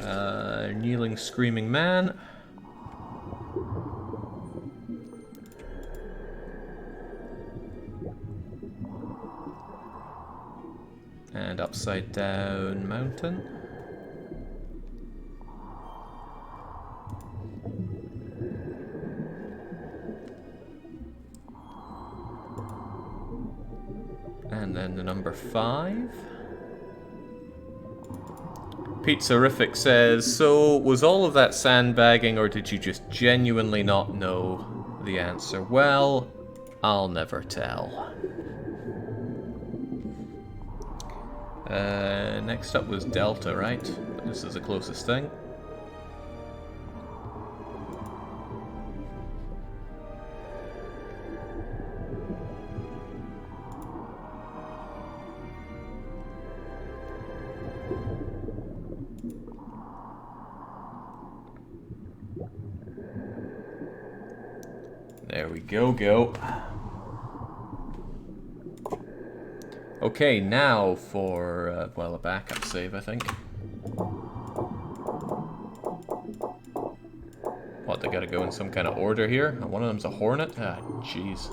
Kneeling, screaming man. And upside down mountain. And then the number 5. Pizzarific says, so was all of that sandbagging, or did you just genuinely not know the answer? Well, I'll never tell. Next up was Delta, right? This is the closest thing. There we go. Okay, now for, well, a backup save, I think. What, they gotta go in some kind of order here? One of them's a Hornet? Ah, jeez.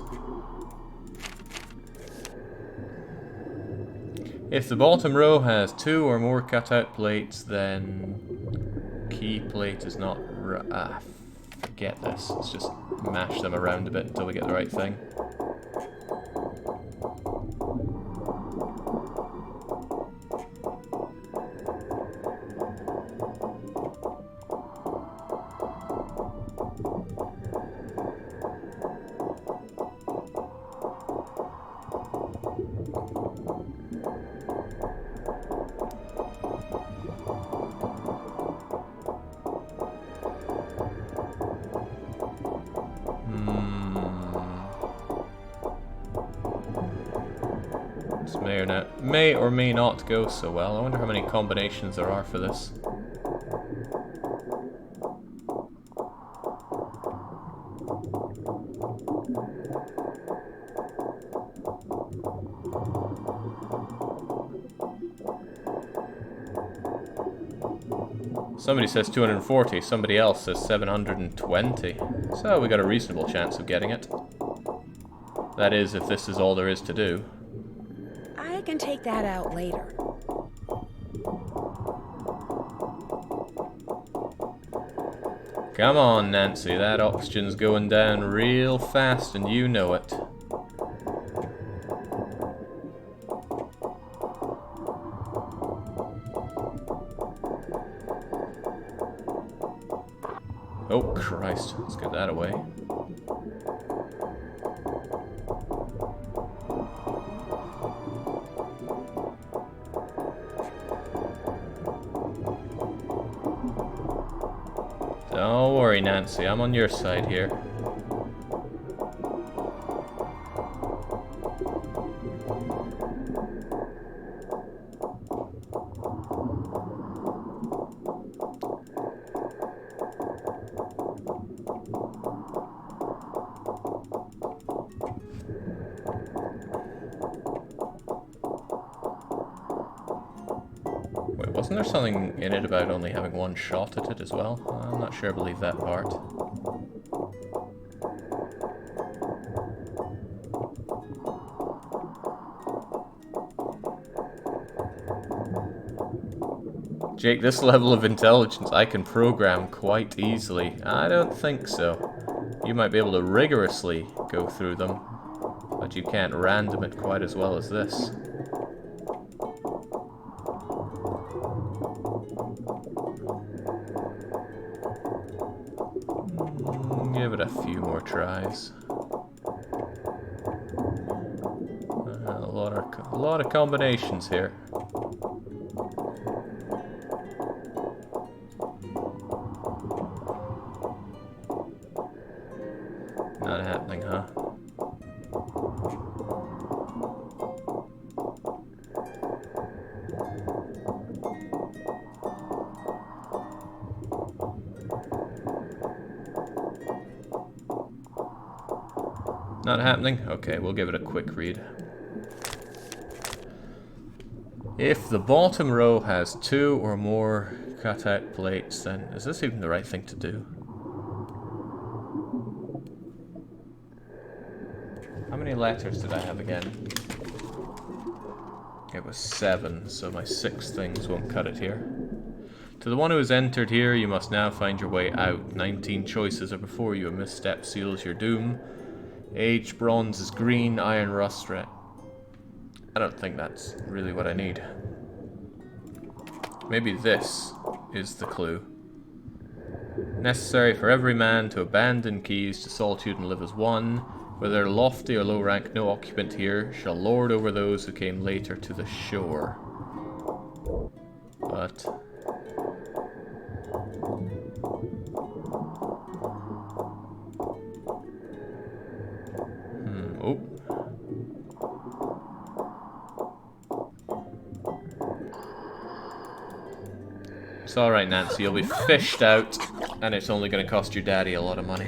If the bottom row has 2 or more cutout plates, then key plate is not... forget this. Let's just mash them around a bit until we get the right thing. This may or may not go so well. I wonder how many combinations there are for this. Somebody says 240, somebody else says 720. So we got a reasonable chance of getting it. That is, if this is all there is to do. I can take that out later. Come on, Nancy, that oxygen's going down real fast and you know it. Oh, Christ. Let's get that away. Don't worry, Nancy. I'm on your side here. Wasn't there something in it about only having one shot at it as well? I'm not sure I believe that part. Jake, this level of intelligence I can program quite easily. I don't think so. You might be able to rigorously go through them, but you can't random it quite as well as this. Give it a few more tries. A lot of combinations here. Not happening, huh? Not happening? Okay, we'll give it a quick read. If the bottom row has 2 or more cutout plates, then is this even the right thing to do? How many letters did I have again? It was 7, so my 6 things won't cut it here. To the one who has entered here, you must now find your way out. 19 choices are before you. A misstep seals your doom. Aged bronze is green, iron rust red. I don't think that's really what I need. Maybe this is the clue. Necessary for every man to abandon keys to solitude and live as one. Whether lofty or low rank, no occupant here shall lord over those who came later to the shore. But... oh. It's alright, Nancy, you'll be fished out, and it's only going to cost your daddy a lot of money.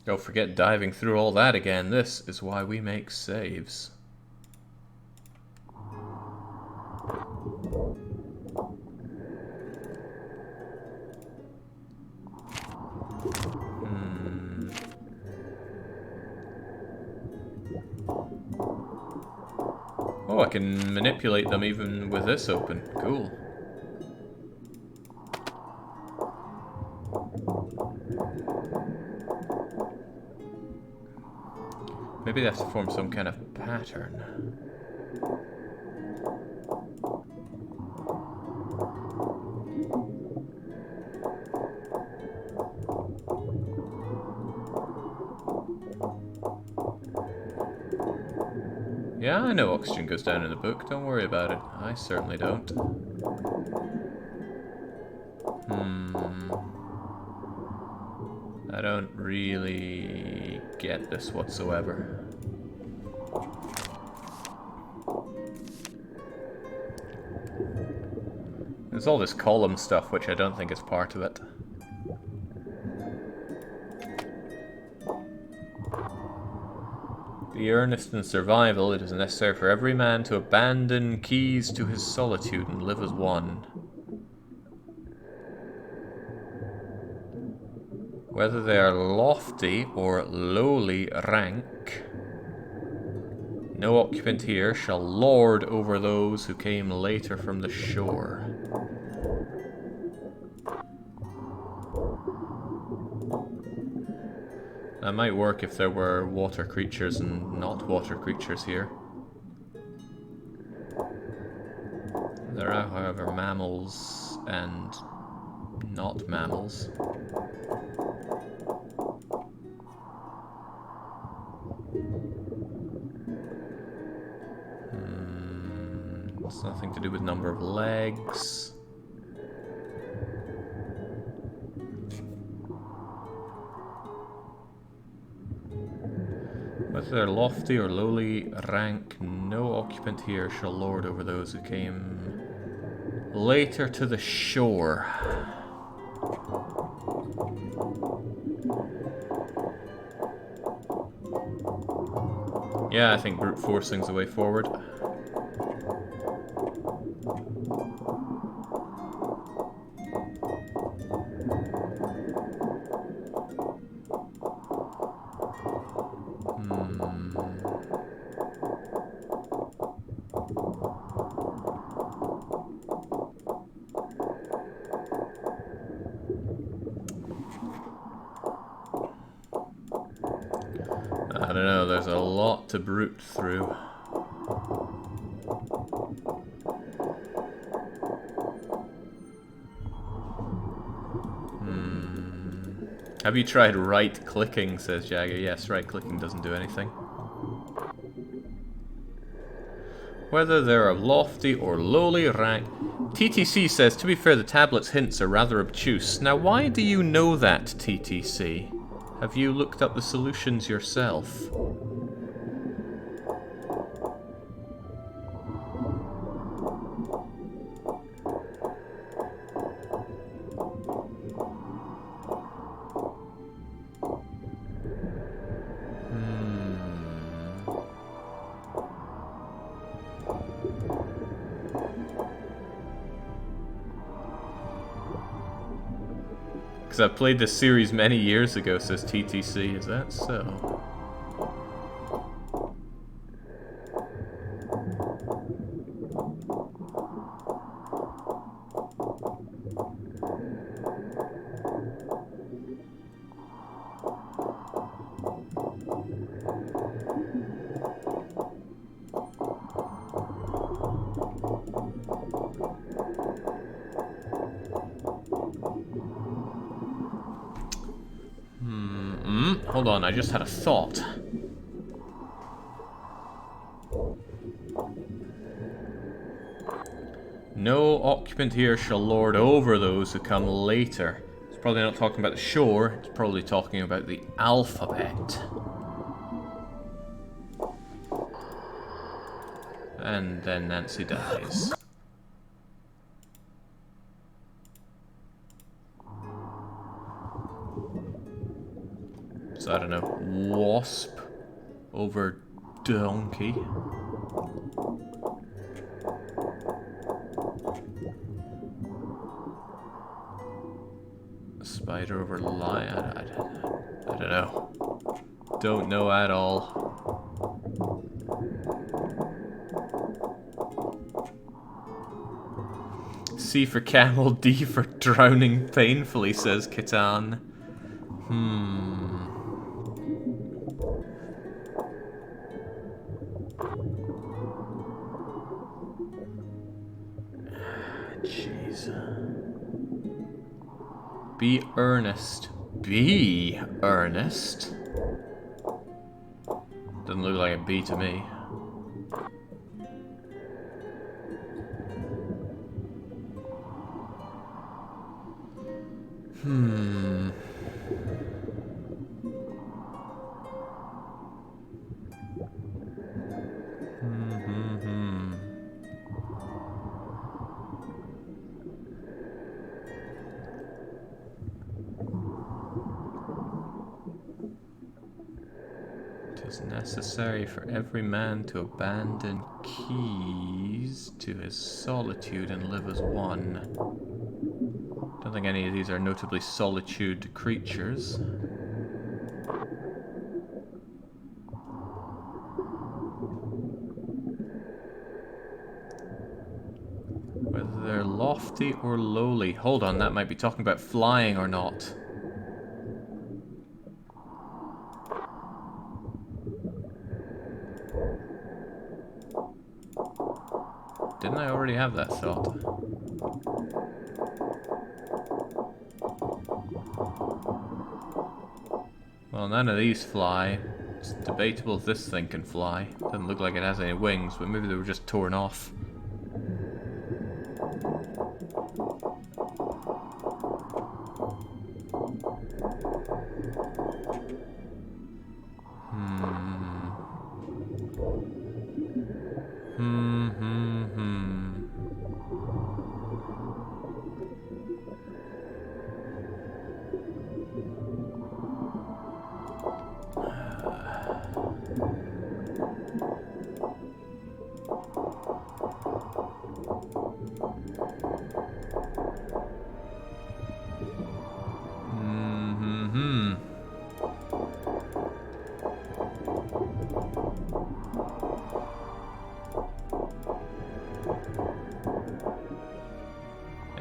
Don't forget diving through all that again. This is why we make saves. Oh, I can manipulate them even with this open. Cool. Maybe they have to form some kind of pattern. Yeah, I know oxygen goes down in the book. Don't worry about it. I certainly don't. I don't really get this whatsoever. There's all this column stuff, which I don't think is part of it. Be earnest in survival. It is necessary for every man to abandon keys to his solitude and live as one. Whether they are lofty or lowly rank, no occupant here shall lord over those who came later from the shore. That might work if there were water creatures and not water creatures here. There are, however, mammals and not mammals. It's nothing to do with number of legs. Whether they're lofty or lowly rank, no occupant here shall lord over those who came later to the shore. Yeah, I think brute forcing's the way forward. I don't know, there's a lot to brute through. Have you tried right-clicking, says Jagger. Yes, right-clicking doesn't do anything. Whether they're of lofty or lowly rank... TTC says, to be fair, the tablet's hints are rather obtuse. Now, why do you know that, TTC? Have you looked up the solutions yourself? Because I played this series many years ago, says TTC. Is that so? Hold on, I just had a thought. No occupant here shall lord over those who come later. It's probably not talking about the shore, it's probably talking about the alphabet. And then Nancy dies. So I don't know, wasp over donkey. Spider over lion. I don't know. Don't know at all. C for camel, D for drowning painfully, says Kitan. Jeez. Be earnest. Be earnest? Doesn't look like a B to me. Is necessary for every man to abandon keys to his solitude and live as one. Don't think any of these are notably solitude creatures. Whether they're lofty or lowly. Hold on, that might be talking about flying or not. Didn't I already have that thought? Well, none of these fly. It's debatable if this thing can fly. Doesn't look like it has any wings, but maybe they were just torn off.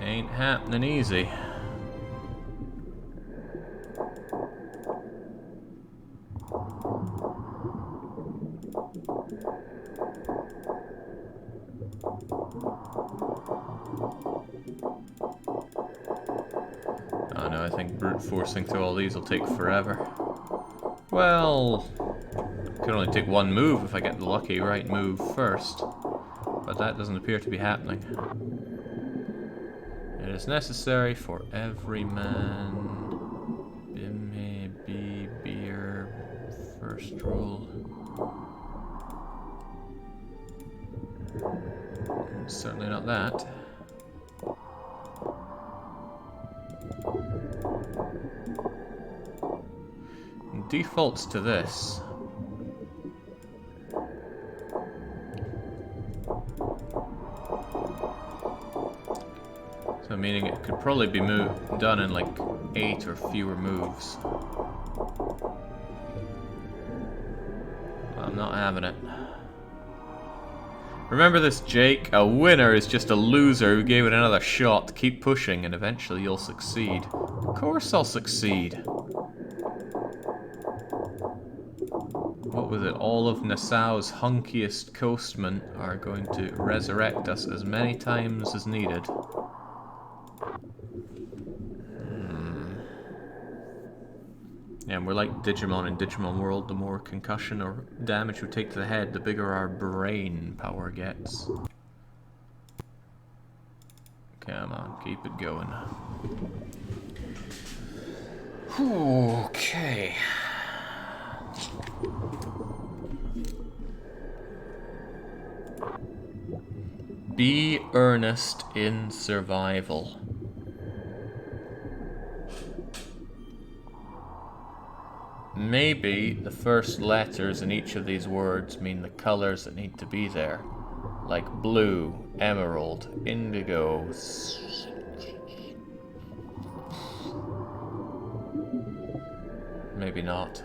Ain't happening easy. Oh no, I think brute forcing through all these will take forever. Well, could only take one move if I get the lucky right move first, but that doesn't appear to be happening. It is necessary for every man. Bimhe, be beer, first rule. Certainly not that. Defaults to this. So meaning it could probably be done in like 8 or fewer moves. I'm not having it. Remember this, Jake. A winner is just a loser who gave it another shot. Keep pushing and eventually you'll succeed. Of course I'll succeed. What was it? All of Nassau's hunkiest coastmen are going to resurrect us as many times as needed. Yeah, and we're like Digimon in Digimon World. The more concussion or damage we take to the head, the bigger our brain power gets. Come on, keep it going. Okay. Be earnest in survival. Maybe the first letters in each of these words mean the colors that need to be there. Like blue, emerald, indigo. Maybe not.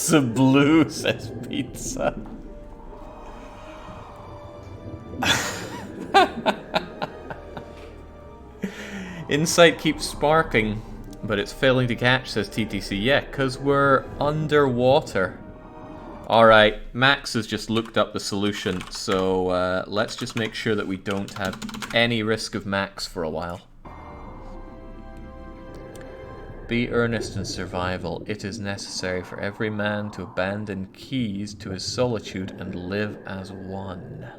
The blue says pizza. Insight keeps sparking, but it's failing to catch, says TTC. Yeah, because we're underwater. Alright, Max has just looked up the solution, so let's just make sure that we don't have any risk of Max for a while. Be earnest in survival. It is necessary for every man to abandon keys to his solitude and live as one.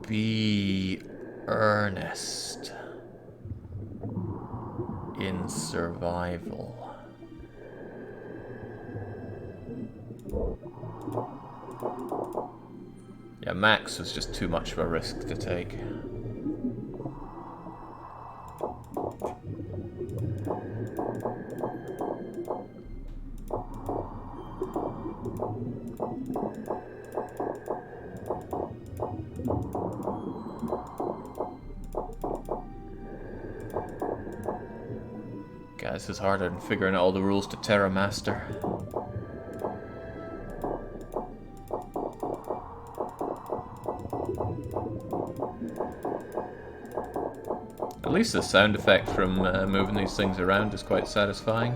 Be earnest in survival. Yeah, Max was just too much of a risk to take. God, this is harder than figuring out all the rules to Terra Master. At least the sound effect from moving these things around is quite satisfying.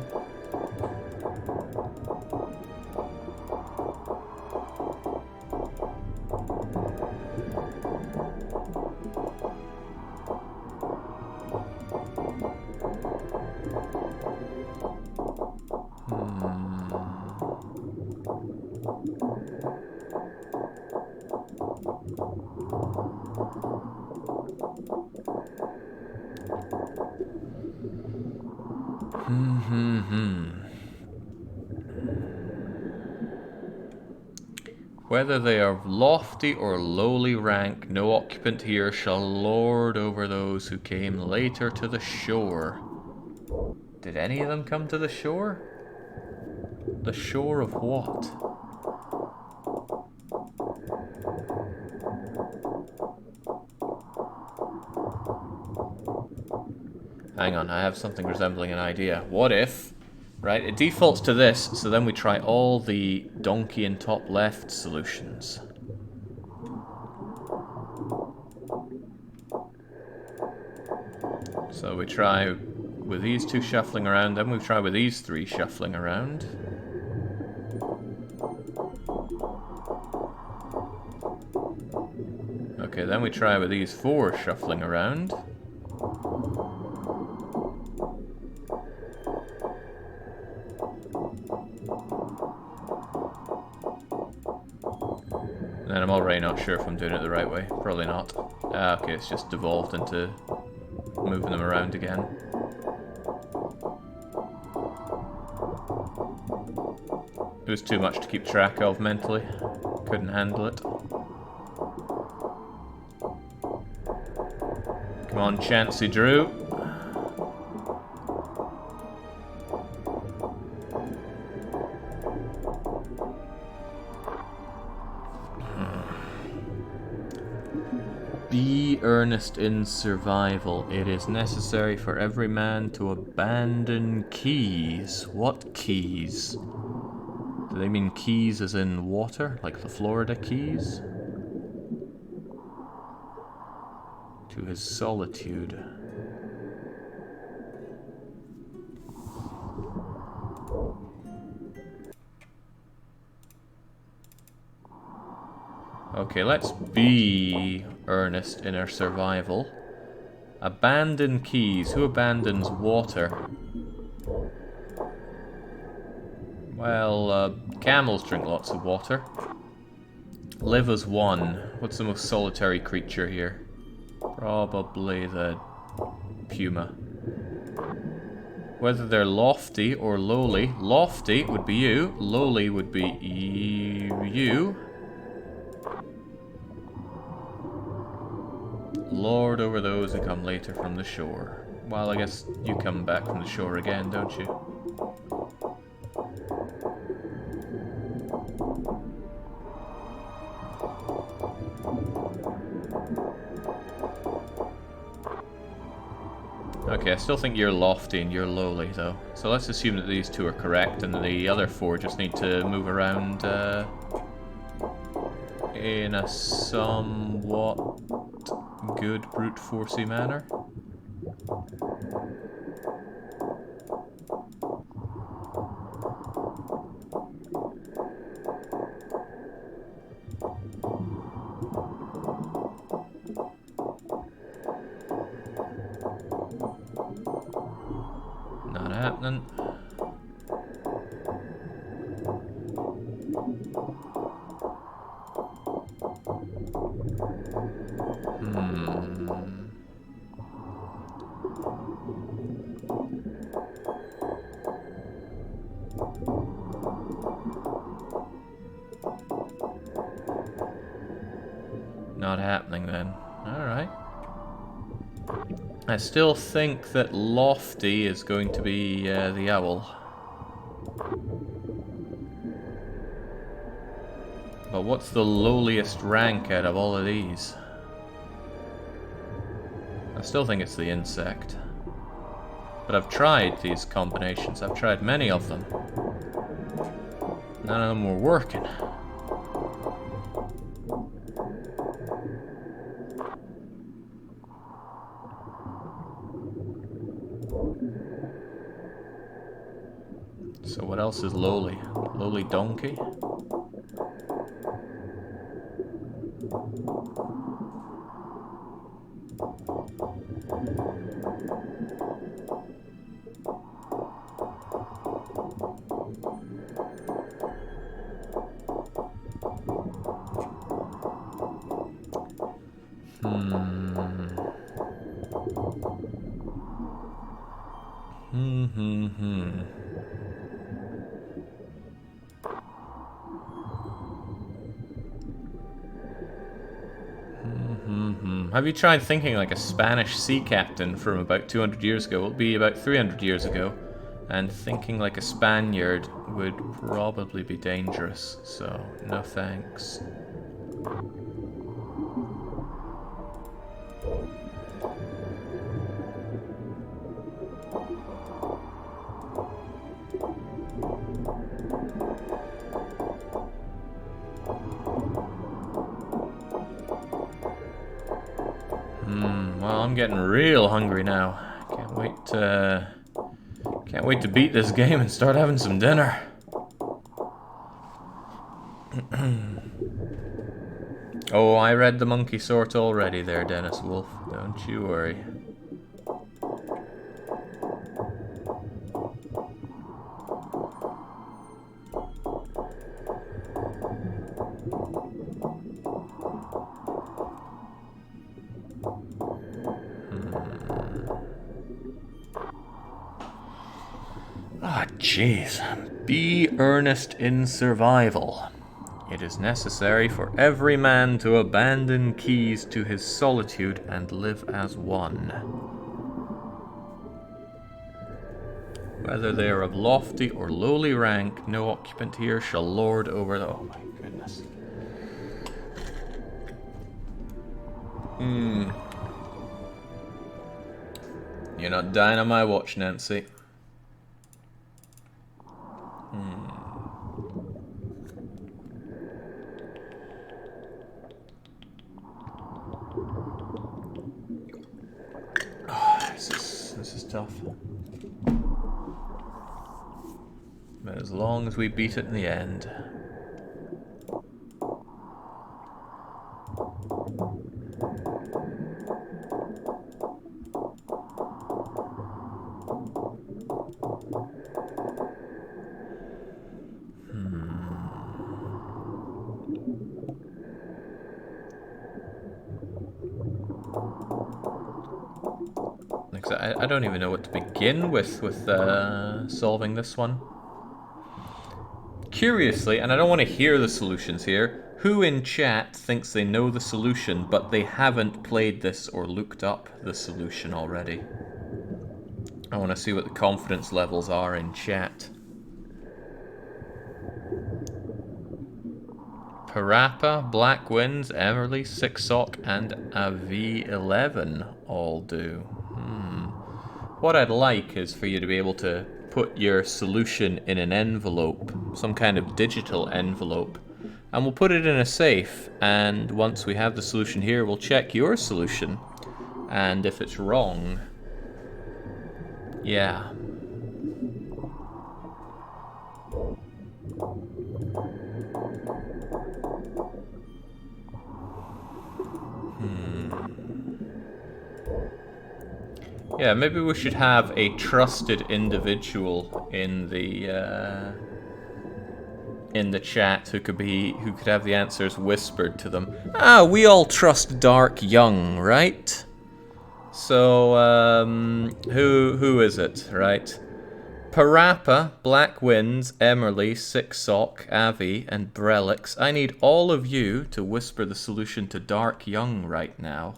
Whether they are of lofty or lowly rank, no occupant here shall lord over those who came later to the shore. Did any of them come to the shore? The shore of what? Hang on, I have something resembling an idea. What if... Right, it defaults to this, so then we try all the donkey in top left solutions. So we try with these two shuffling around, then we try with these three shuffling around. Okay, then we try with these four shuffling around. And I'm already not sure if I'm doing it the right way. Probably not. Ah, okay, it's just devolved into moving them around again. It was too much to keep track of mentally. Couldn't handle it. Come on, Chancy Drew. earnest in survival. It is necessary for every man to abandon keys. What keys? Do they mean keys as in water, like the Florida Keys? To his solitude. Okay, let's be earnest in our survival. Abandon keys. Who abandons water? Well, camels drink lots of water. Live as one. What's the most solitary creature here? Probably the puma. Whether they're lofty or lowly. Lofty would be you. Lowly would be you. Lord over those who come later from the shore. Well, I guess you come back from the shore again, don't you? Okay, I still think you're lofty and you're lowly, though. So let's assume that these two are correct, and the other four just need to move around in a somewhat good brute forcey manner. Not happening. Not happening then. Alright. I still think that lofty is going to be the owl. But what's the lowliest rank out of all of these? I still think it's the insect. But I've tried these combinations. I've tried many of them. None of them were working. So what else is lowly? Lowly donkey? Have you tried thinking like a Spanish sea captain from about 200 years ago? It'll be about 300 years ago. And thinking like a Spaniard would probably be dangerous. So, no thanks. Well, I'm getting real hungry now. Can't wait to beat this game and start having some dinner. Oh, I read the monkey sort already there, Dennis Wolf. Don't you worry. Ah, jeez. Be earnest in survival. It is necessary for every man to abandon keys to his solitude and live as one. Whether they are of lofty or lowly rank, no occupant here shall lord over the... Oh my goodness. You're not dying on my watch, Nancy. This is tough. But as long as we beat it in the end. I don't even know what to begin with solving this one. Curiously, and I don't want to hear the solutions here, who in chat thinks they know the solution but they haven't played this or looked up the solution already? I want to see what the confidence levels are in chat. Parappa, Black Winds, Emerly, Six Sock, and a V11 all do. What I'd like is for you to be able to put your solution in an envelope, some kind of digital envelope, and we'll put it in a safe, and once we have the solution here, we'll check your solution, and if it's wrong, yeah. Yeah, maybe we should have a trusted individual in the chat who could have the answers whispered to them. Ah, we all trust Dark Young, right? So who is it, right? Parappa, Black Winds, Emerly, Six Sock, Avi, and Brelix. I need all of you to whisper the solution to Dark Young right now.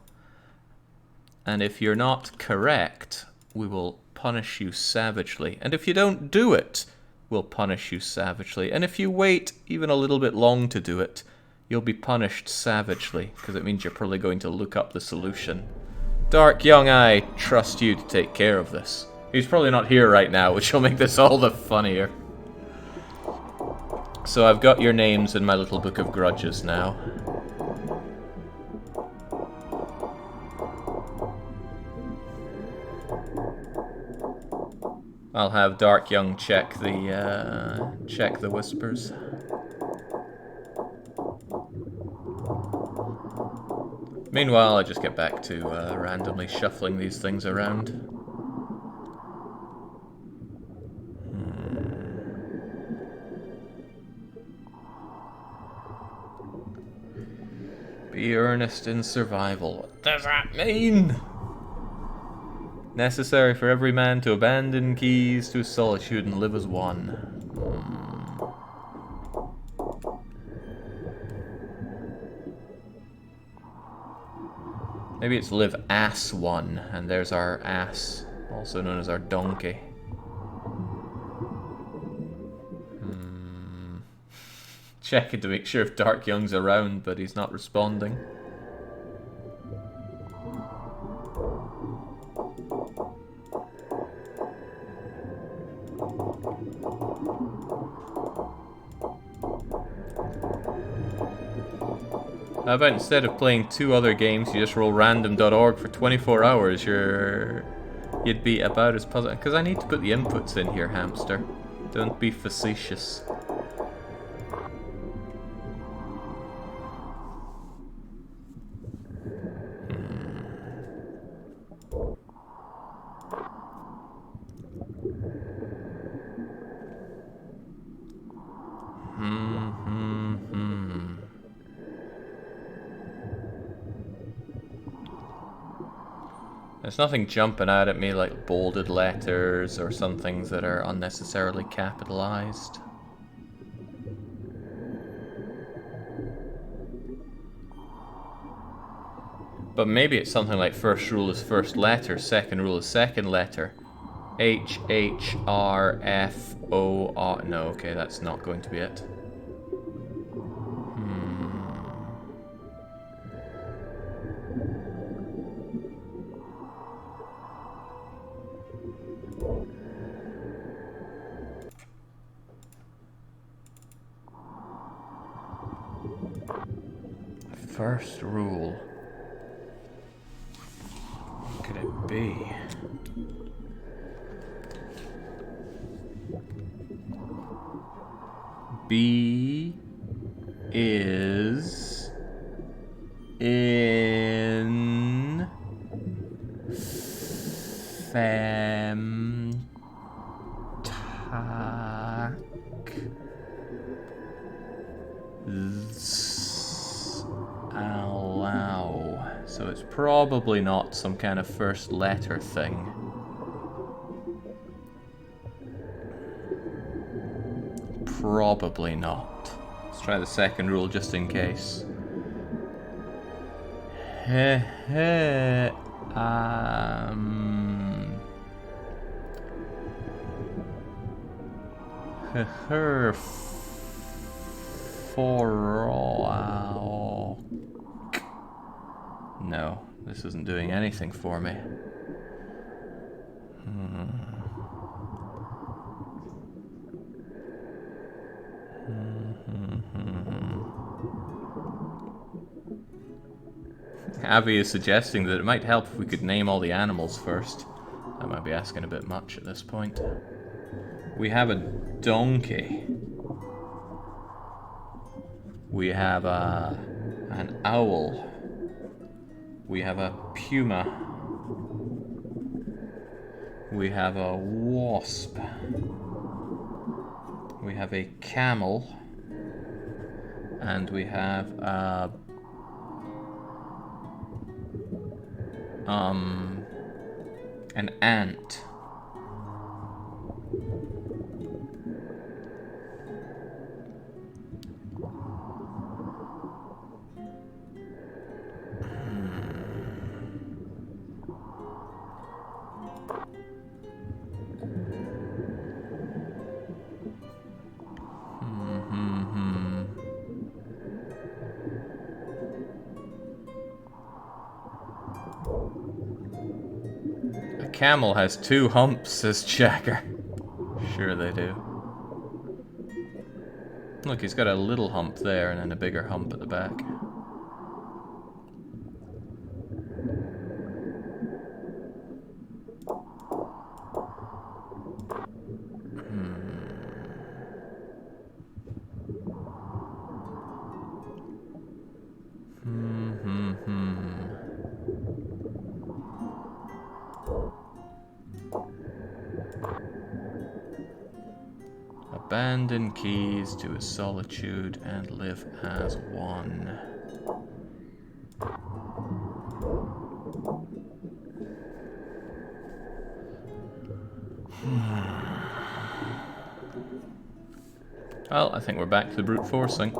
And if you're not correct, we will punish you savagely. And if you don't do it, we'll punish you savagely. And if you wait even a little bit long to do it, you'll be punished savagely, because it means you're probably going to look up the solution. Dark Young, I trust you to take care of this. He's probably not here right now, which will make this all the funnier. So I've got your names in my little book of grudges now. I'll have Dark Young check the whispers. Meanwhile, I just get back to randomly shuffling these things around. Be earnest in survival. What does that mean? Necessary for every man to abandon keys to solitude and live as one. Maybe it's live as one, and there's our ass, also known as our donkey. Checking to make sure if Dark Young's around, but he's not responding. How about instead of playing 2 other games, you just roll random.org for 24 hours, you'd be about as puzzled. Because I need to put the inputs in here, hamster. Don't be facetious. There's nothing jumping out at me like bolded letters or some things that are unnecessarily capitalized. But maybe it's something like first rule is first letter, second rule is second letter. H, H, R, F, O, R. No, okay, that's not going to be it. First rule. What could it be? B is in allow. So it's probably not some kind of first letter thing. Probably not. Let's try the second rule just in case. Her for no, this isn't doing anything for me. Abby is suggesting that it might help if we could name all the animals first. That might be asking a bit much at this point. We have a donkey. We have an owl. We have a puma. We have a wasp. We have a camel. And we have a an ant. A camel has 2 humps, says Jagger. Sure they do. Look, he's got a little hump there and then a bigger hump at the back. Abandon keys to his solitude and live as one. Well, I think we're back to the brute forcing.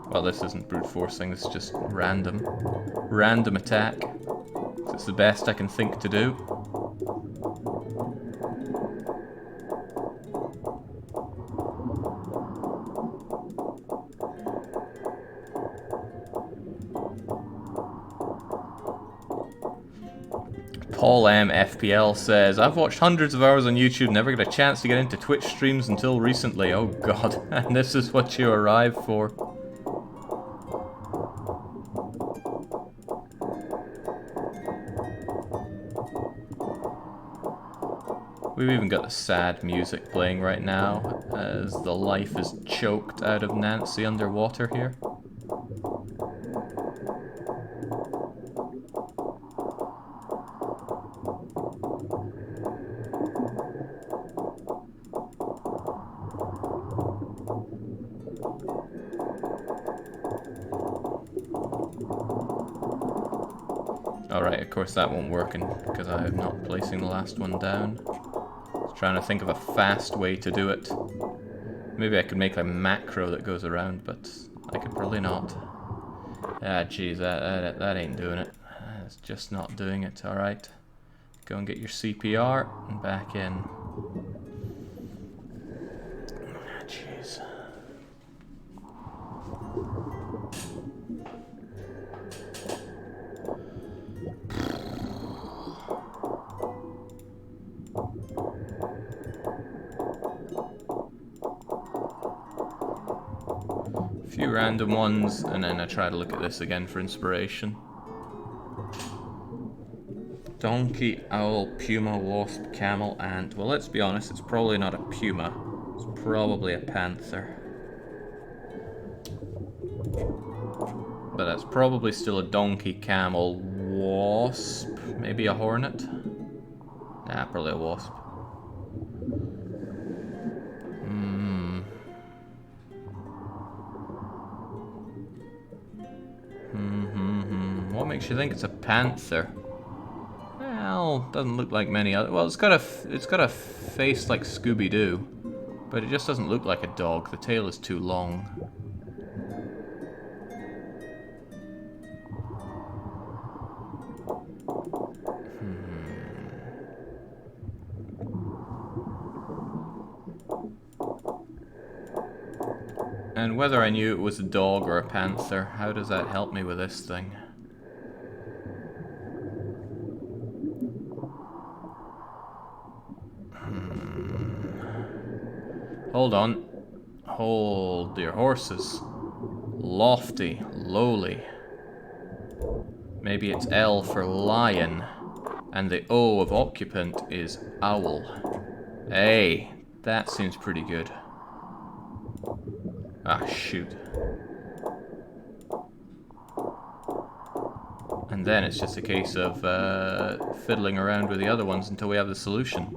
Well, this isn't brute forcing, this is just random. Random attack. It's the best I can think to do. Paul M. FPL says, I've watched hundreds of hours on YouTube, never got a chance to get into Twitch streams until recently. Oh god, and this is what you arrive for. We've even got the sad music playing right now, as the life is choked out of Nancy underwater here. Alright, of course that won't work because I'm not placing the last one down. Trying to think of a fast way to do it. Maybe I could make a macro that goes around, but I could probably not. Ah, jeez, that ain't doing it. It's just not doing it. Alright. Go and get your CPR and back in. Ah, jeez. few random ones, and then I try to look at this again for inspiration. Donkey, owl, puma, wasp, camel, ant. Well, let's be honest, it's probably not a puma. It's probably a panther. But that's probably still a donkey, camel, wasp. Maybe a hornet? Nah, probably a wasp. What makes you think it's a panther? Well, doesn't look like many other. Well, it's got a face like Scooby-Doo, but it just doesn't look like a dog. The tail is too long. And whether I knew it was a dog or a panther, how does that help me with this thing? Hold on. Hold your horses. Lofty, lowly. Maybe it's L for lion, and the O of occupant is owl. Hey, that seems pretty good. Ah, shoot. And then it's just a case of fiddling around with the other ones until we have the solution.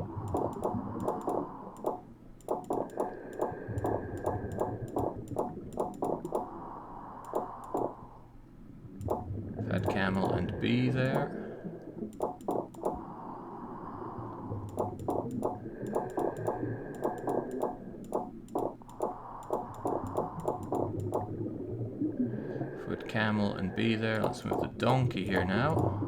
I've had camel and bee there. Put camel and bee there. Let's move the donkey here now.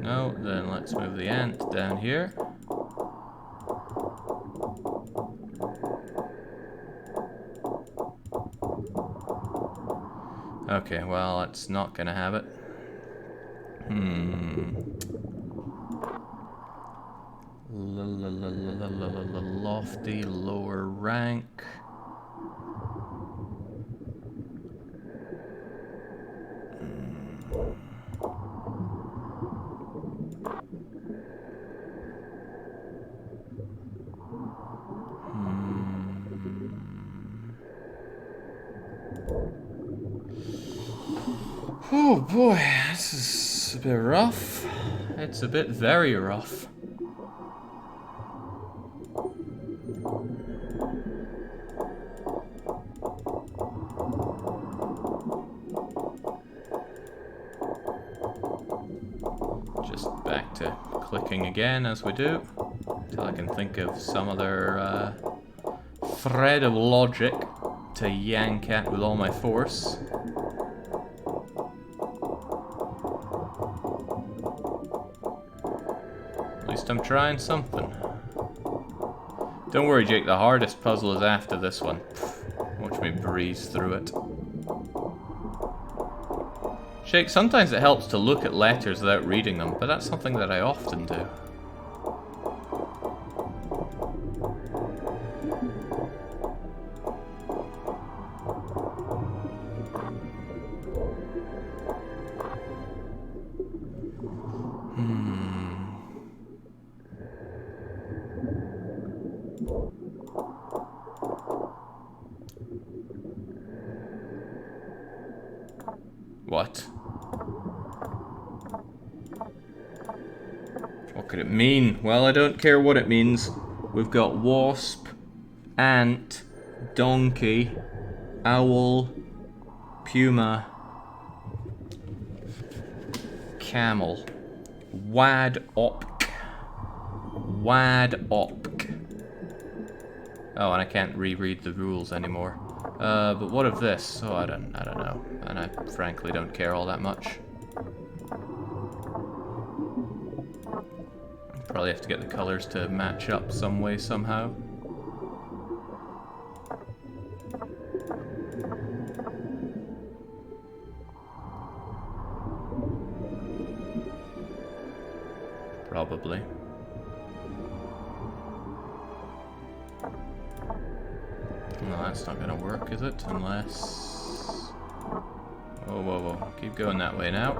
No, then let's move the ant down here. Okay, well, that's not gonna have it. Lofty, lower rank. Oh boy, this is a bit rough. It's a bit very rough. Just back to clicking again as we do, until I can think of some other thread of logic to yank at with all my force. At least I'm trying something. Don't worry, Jake, the hardest puzzle is after this one. Watch me breeze through it. Jake, sometimes it helps to look at letters without reading them, but that's something that I often do. What? What could it mean? Well, I don't care what it means. We've got wasp, ant, donkey, owl, puma, camel, wad-opk. Wad-opk. Oh, and I can't reread the rules anymore. But what of this? Oh, I don't know. And I frankly don't care all that much. Probably have to get the colors to match up some way, somehow. probably. No, that's not gonna work, is it? Unless... Whoa, whoa, whoa. Keep going that way now.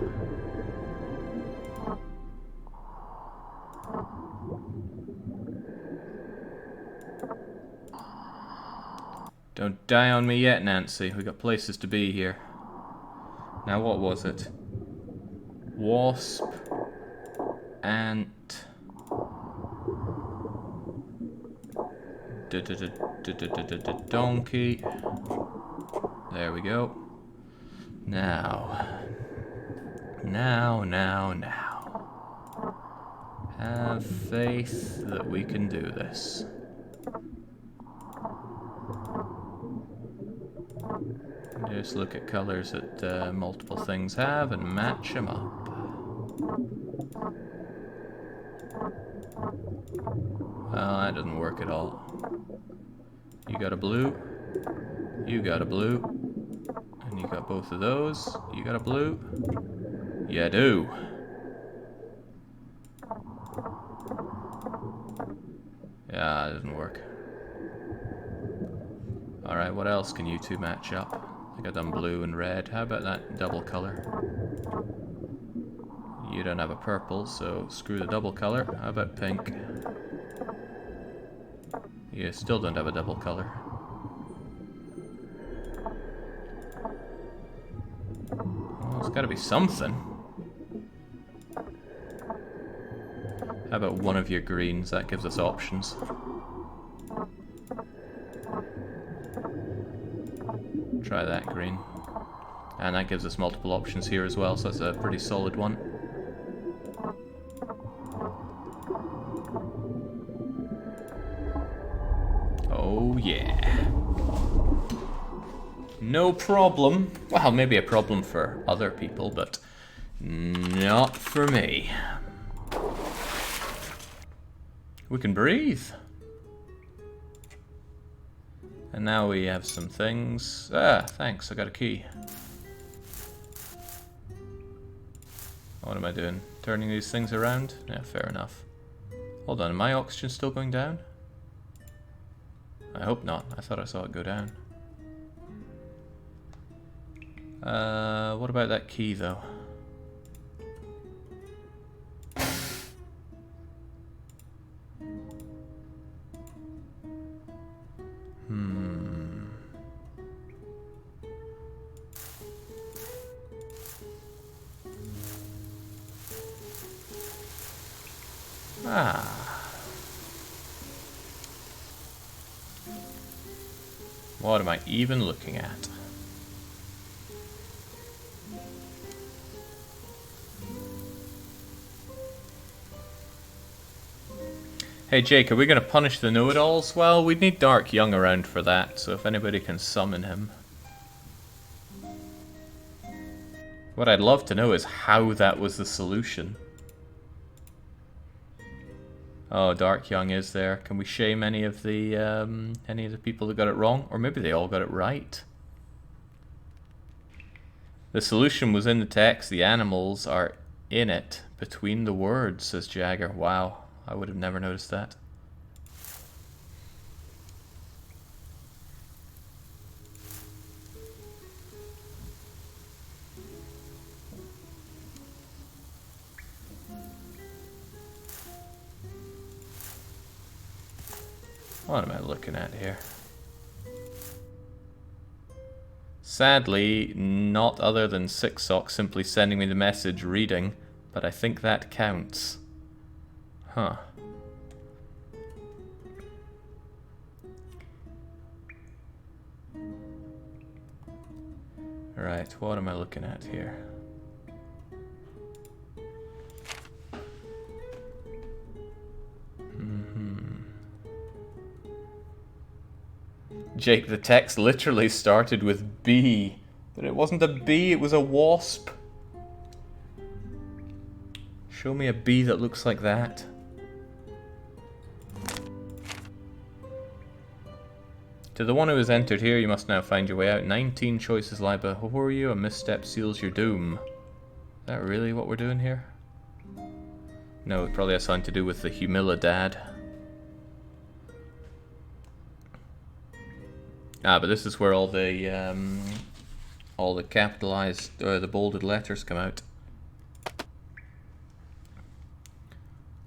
Don't die on me yet, Nancy. We got places to be here. Now, what was it? Wasp, ant, donkey. There we go. Now. Have faith that we can do this. Just look at colors that multiple things have and match them up. Well, that doesn't work at all. You got a blue. You got a blue. And you got both of those. You got a blue. You do. Yeah, it doesn't work. Alright, what else can you two match up? I think I've done blue and red. How about that double color? You don't have a purple, so screw the double color. How about pink? You still don't have a double color. Well, it's gotta be something. How about one of your greens? That gives us options. Try that green. And that gives us multiple options here as well, so that's a pretty solid one. Oh yeah. No problem. Well, maybe a problem for other people, but not for me. We can breathe. And now we have some things. Ah, thanks, I got a key. What am I doing? Turning these things around? Yeah, fair enough. Hold on, am my oxygen still going down? I hope not. I thought I saw it go down. What about that key, though? What am I even looking at? Hey Jake, are we going to punish the know-it-alls? Well, we'd need Dark Young around for that, so if anybody can summon him. What I'd love to know is how that was the solution. Oh, Dark Young is there. Can we shame any of the people that got it wrong? Or maybe they all got it right. The solution was in the text. The animals are in it, between the words, says Jagger. Wow, I would have never noticed that. What am I looking at here? Sadly, not other than Six Socks simply sending me the message reading, but I think that counts. Huh. Right, what am I looking at here? Jake, the text literally started with B, but it wasn't a bee, it was a wasp. Show me a bee that looks like that. To the one who has entered here, you must now find your way out. 19 choices lie before you, a misstep seals your doom. Is that really what we're doing here? No, it probably has something to do with the Humilidad. Ah, but this is where all the capitalized or the bolded letters come out.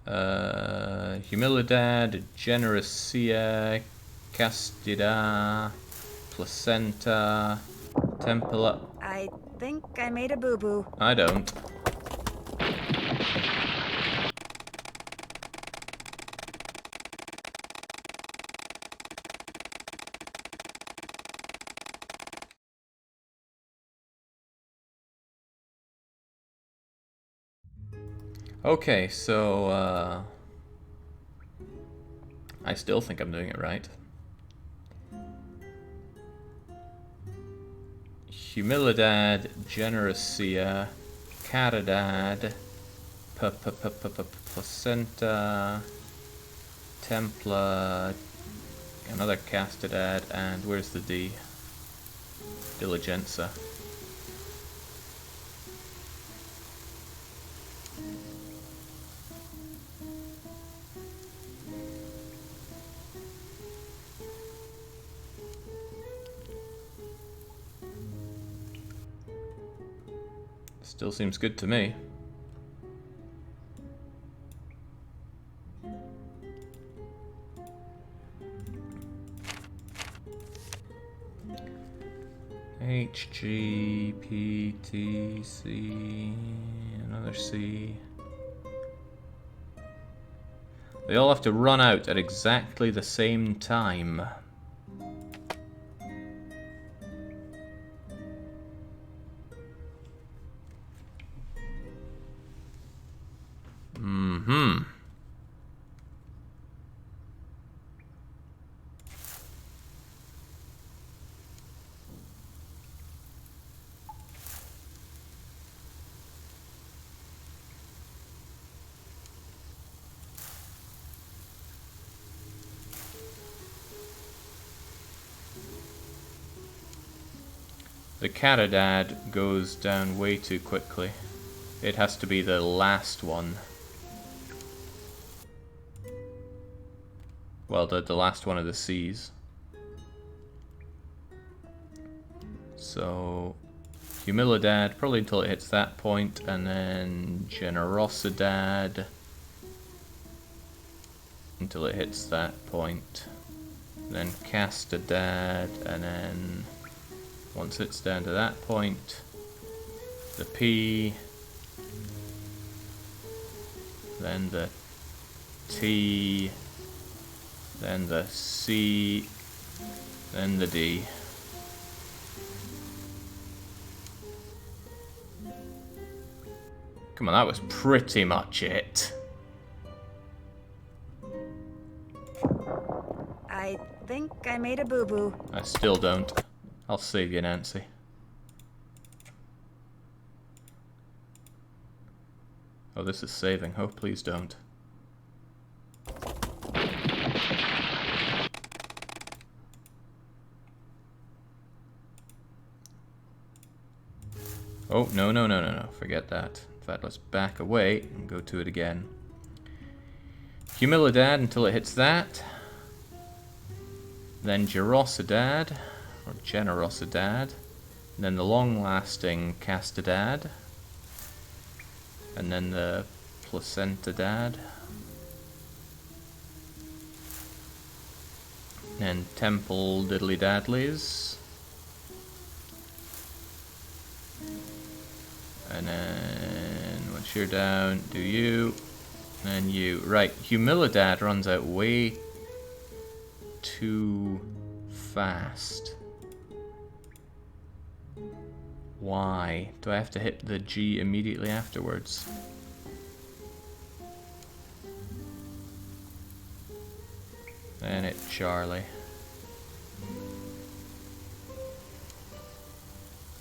Humilidad, Generosia, Castida, Placenta, Templa. I think I made a boo-boo. I don't. Okay, so I still think I'm doing it right. Humilidad, Generosia, Caridad, Placenta, Templa, another Castidad, and where's the D? Diligenza. Still seems good to me. H, G, P, T, C, another C. They all have to run out at exactly the same time. Mm-hmm. The Caridad goes down way too quickly. It has to be the last one. Well, the last one of the C's. So, Humilidad, probably until it hits that point, and then Generosidad until it hits that point. Then Castidad, and then once it's down to that point, the P, then the T, then the C, then the D. Come on, that was pretty much it. I think I made a boo-boo. I still don't. I'll save you, Nancy. Oh, this is saving. Oh, please don't. Oh, no, no, no, no, no. Forget that. In fact, let's back away and go to it again. Humilidad until it hits that. Then Gerosidad, or Generosidad. And then the long-lasting Castidad. And then the Placentadad. And Temple Diddly Dadleys. And then once you're down, do you. And then you. Right, Humilidad runs out way too fast. Why? Do I have to hit the G immediately afterwards? Then hit Charlie.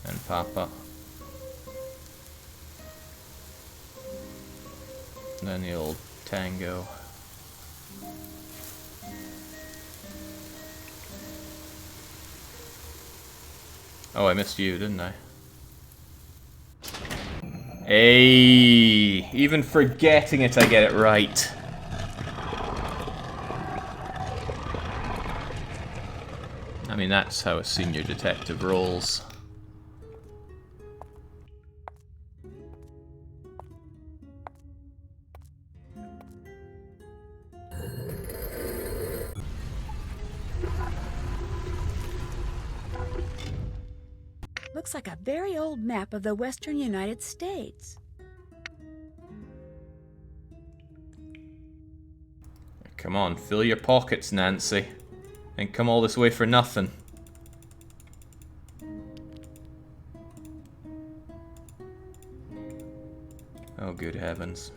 And Papa. And then the old Tango. Oh, I missed you, didn't I? Hey, even forgetting it, I get it right. I mean, that's how a senior detective rolls. Looks like a very old map of the western United States. Come on, fill your pockets, Nancy. Ain't come all this way for nothing. Oh, good heavens.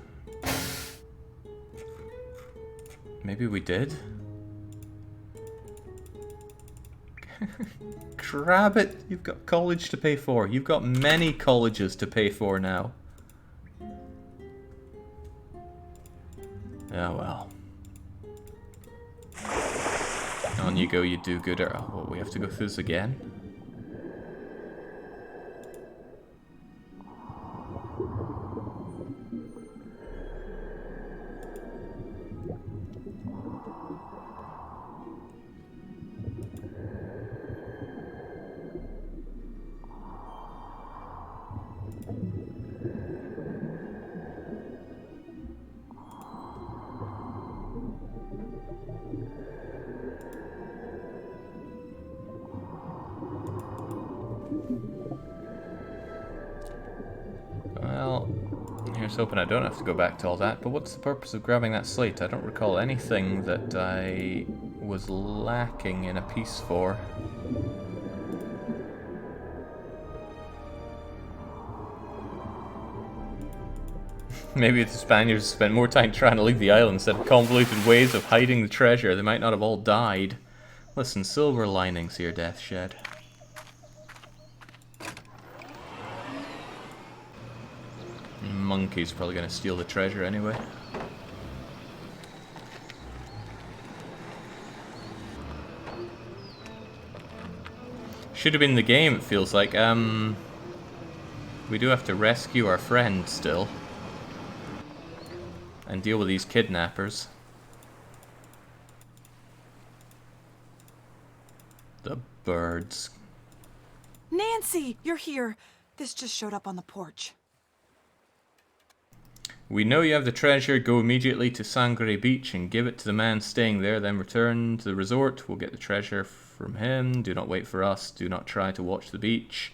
Maybe we did? Grab it! You've got college to pay for. You've got many colleges to pay for now. Oh well. On you go, you do-gooder. Oh, what, we have to go through this again? Well, here's hoping I don't have to go back to all that, but what's the purpose of grabbing that slate? I don't recall anything that I was lacking in a piece for. Maybe if the Spaniards spent more time trying to leave the island instead of convoluted ways of hiding the treasure, they might not have all died. Listen, silver linings here, Death Shed. Monkey's probably going to steal the treasure anyway. Should have been the game, it feels like. We do have to rescue our friend still. And deal with these kidnappers. The birds. Nancy, you're here. This just showed up on the porch. We know you have the treasure. Go immediately to Sangre Beach and give it to the man staying there. Then return to the resort. We'll get the treasure from him. Do not wait for us. Do not try to watch the beach.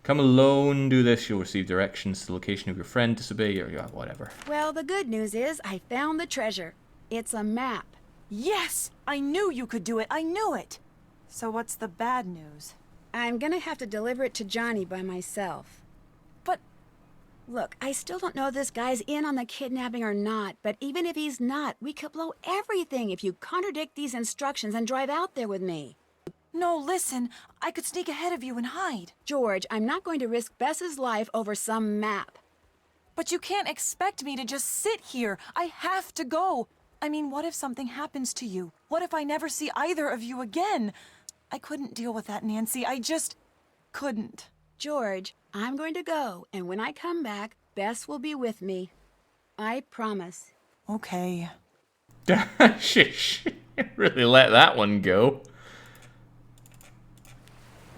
Come alone. Do this. You'll receive directions to the location of your friend. Disobey or whatever. Well, the good news is I found the treasure. It's a map. Yes! I knew you could do it. I knew it. So what's the bad news? I'm gonna have to deliver it to Johnny by myself. But Look, I still don't know if this guy's in on the kidnapping or not, but even if he's not, we could blow everything if you contradict these instructions and drive out there with me. no, listen. I could sneak ahead of you and hide. George, I'm not going to risk Bess's life over some map. But you can't expect me to just sit here. I have to go. I mean, what if something happens to you? What if I never see either of you again? I couldn't deal with that, Nancy. I just couldn't. George, I'm going to go, and when I come back, Bess will be with me. I promise. Okay. She really let that one go.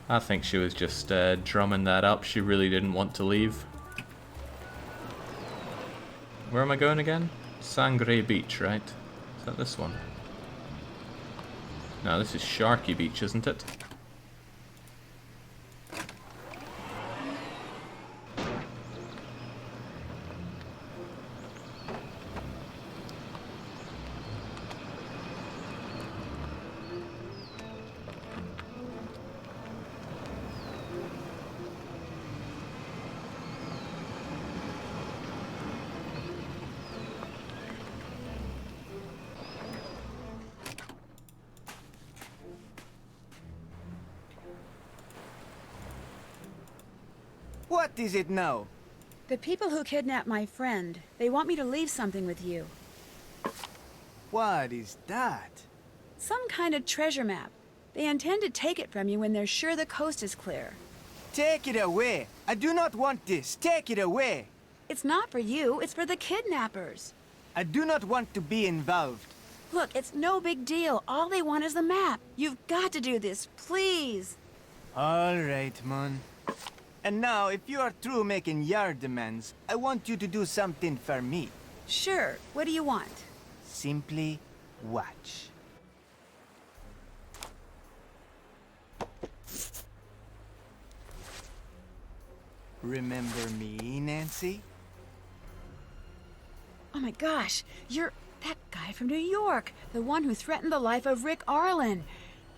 I think she was just drumming that up. She really didn't want to leave. Where am I going again? Sangre Beach, right? Is that this one? No, this is Sharky Beach, isn't it? What is it now? The people who kidnapped my friend, they want me to leave something with you. What is that? Some kind of treasure map. They intend to take it from you when they're sure the coast is clear. Take it away. I do not want this. Take it away. It's not for you, it's for the kidnappers. I do not want to be involved. Look, it's no big deal. All they want is the map. You've got to do this, please. All right, Mon. And now, if you are through making your demands, I want you to do something for me. Sure, what do you want? Simply watch. Remember me, Nancy? Oh my gosh, you're that guy from New York, the one who threatened the life of Rick Arlen.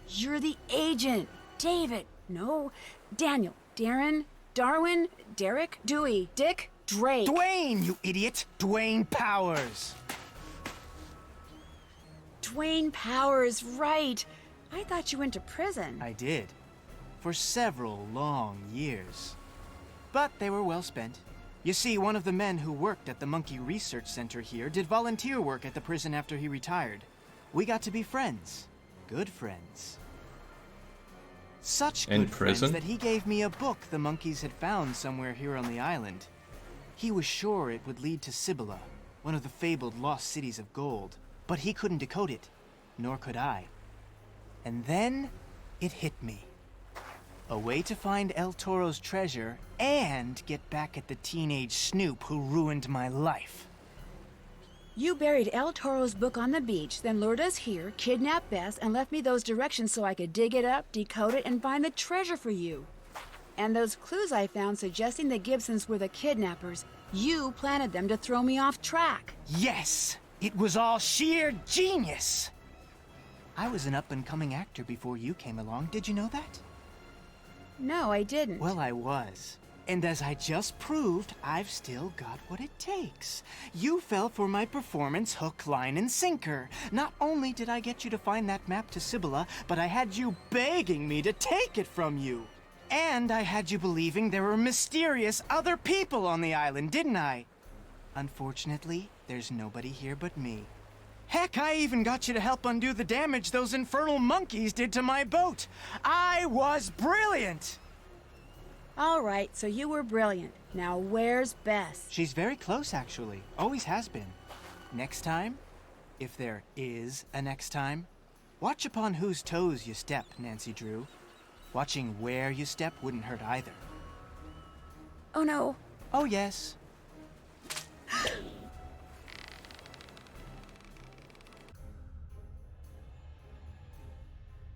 You're the agent, David, no, Daniel, Darren, Darwin, Derek, Dewey, Dick, Drake. Dwayne, you idiot! Dwayne Powers! Dwayne Powers, right. I thought you went to prison. I did. For several long years. But they were well spent. You see, one of the men who worked at the Monkey Research Center here did volunteer work at the prison after he retired. We got to be friends. Good friends. Such In good prison? friends that he gave me a book the monkeys had found somewhere here on the island. He was sure it would lead to Cibola, one of the fabled lost cities of gold. But he couldn't decode it, nor could I. And then, it hit me. A way to find El Toro's treasure and get back at the teenage snoop who ruined my life. You buried El Toro's book on the beach, then lured us here, kidnapped Bess, and left me those directions so I could dig it up, decode it, and find the treasure for you. And those clues I found suggesting the Gibsons were the kidnappers, you planted them to throw me off track. Yes! It was all sheer genius! I was an up-and-coming actor before you came along, did you know that? No, I didn't. Well, I was. And as I just proved, I've still got what it takes. You fell for my performance hook, line, and sinker. Not only did I get you to find that map to Cibola, but I had you begging me to take it from you. And I had you believing there were mysterious other people on the island, didn't I? Unfortunately, there's nobody here but me. Heck, I even got you to help undo the damage those infernal monkeys did to my boat. I was brilliant! All right, so you were brilliant. Now where's Bess? She's very close, actually. Always has been. Next time, if there is a next time, watch upon whose toes you step, Nancy Drew. Watching where you step wouldn't hurt either. Oh no. Oh, yes.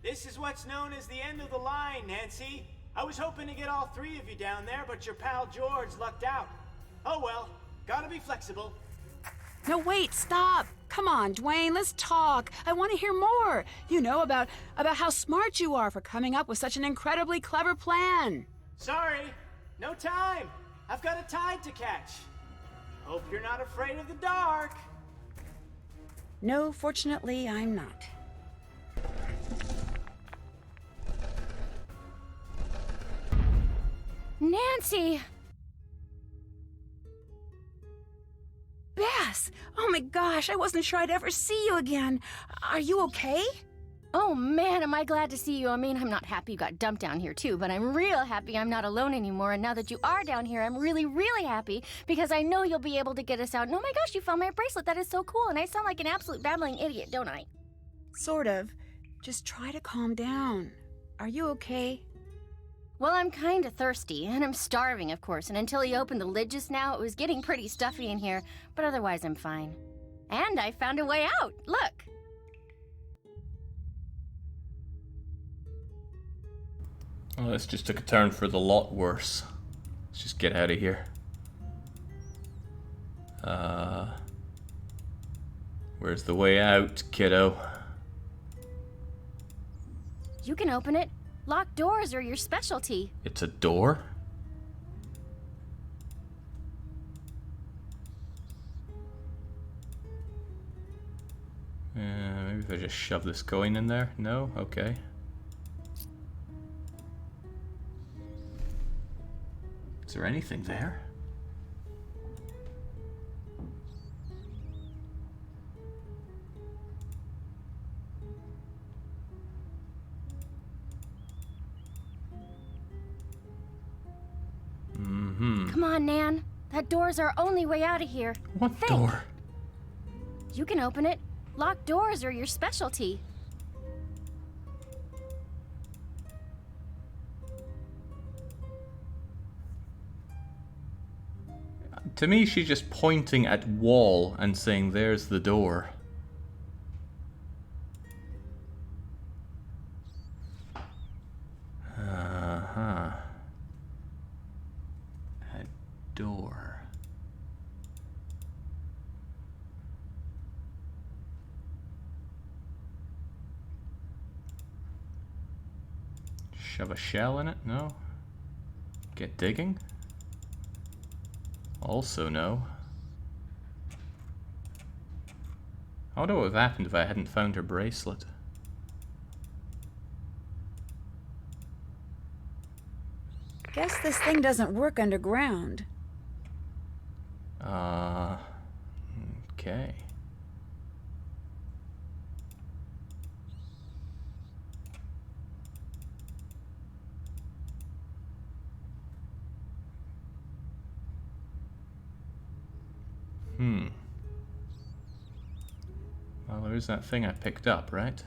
This is what's known as the end of the line, Nancy. I was hoping to get all three of you down there, but your pal George lucked out. Oh well, gotta be flexible. No, wait, stop. Come on, Dwayne, let's talk. I want to hear more. You know, about how smart you are for coming up with such an incredibly clever plan. Sorry, no time. I've got a tide to catch. Hope you're not afraid of the dark. No, fortunately, I'm not. Nancy! Bess! Oh my gosh, I wasn't sure I'd ever see you again. Are you okay? Oh man, am I glad to see you. I mean, I'm not happy you got dumped down here too, but I'm real happy I'm not alone anymore. And now that you are down here, I'm really, really happy because I know you'll be able to get us out. And oh my gosh, you found my bracelet. That is so cool. And I sound like an absolute babbling idiot, don't I? Sort of. Just try to calm down. Are you okay? Well, I'm kind of thirsty, and I'm starving, of course, and until he opened the lid just now, it was getting pretty stuffy in here, but otherwise I'm fine. And I found a way out! Look! Well, this just took a turn for the lot worse. Let's just get out of here. Where's the way out, kiddo? You can open it. Locked doors are your specialty. It's a door? Maybe if I just shove this coin in there? No? Okay. Is there anything there? Come on, Nan. That door's our only way out of here. What Think. door? You can open it. Locked doors are your specialty. To me, she's just pointing at wall and saying, there's the door. Uh-huh. A door. Shove a shell in it? No. Get digging? Also no. I wonder what would have happened if I hadn't found her bracelet. Guess this thing doesn't work underground. Okay. Well, there's that thing I picked up, right?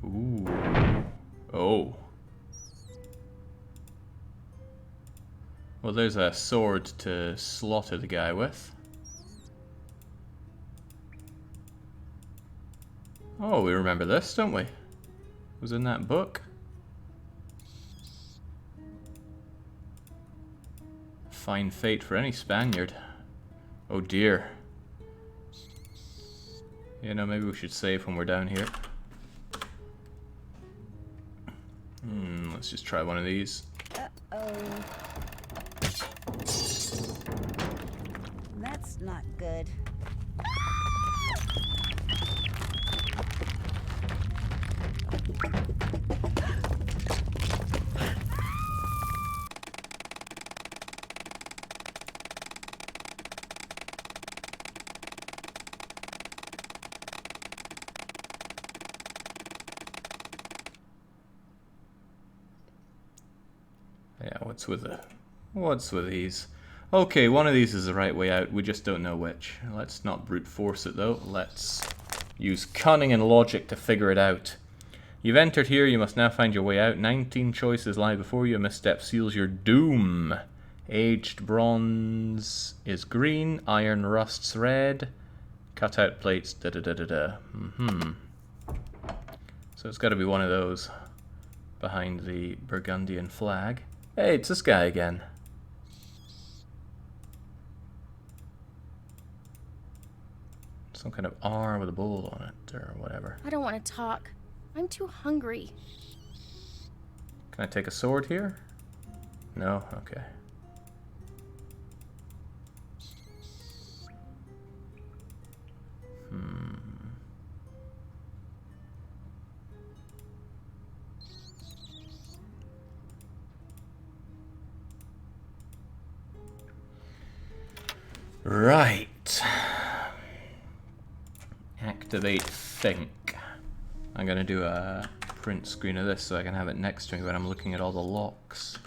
Ooh. Oh. Well, there's a sword to slaughter the guy with. Oh, we remember this, don't we? It was in that book. Fine fate for any Spaniard. Oh dear. You know, maybe we should save when we're down here. Let's just try one of these. Uh-oh. That's not good. Yeah, what's with these? Okay, one of these is the right way out. We just don't know which. Let's not brute force it though. Let's use cunning and logic to figure it out. You've entered here. You must now find your way out. 19 choices lie before you. A misstep seals your doom. Aged bronze is green. Iron rust's red. Cutout plates. Da da da da da. So it's got to be one of those behind the Burgundian flag. Hey, it's this guy again. Some kind of R with a bowl on it, or whatever. I don't want to talk. I'm too hungry. Can I take a sword here? No? Okay. Right. Activate think. I'm gonna do a print screen of this so I can have it next to me when I'm looking at all the locks.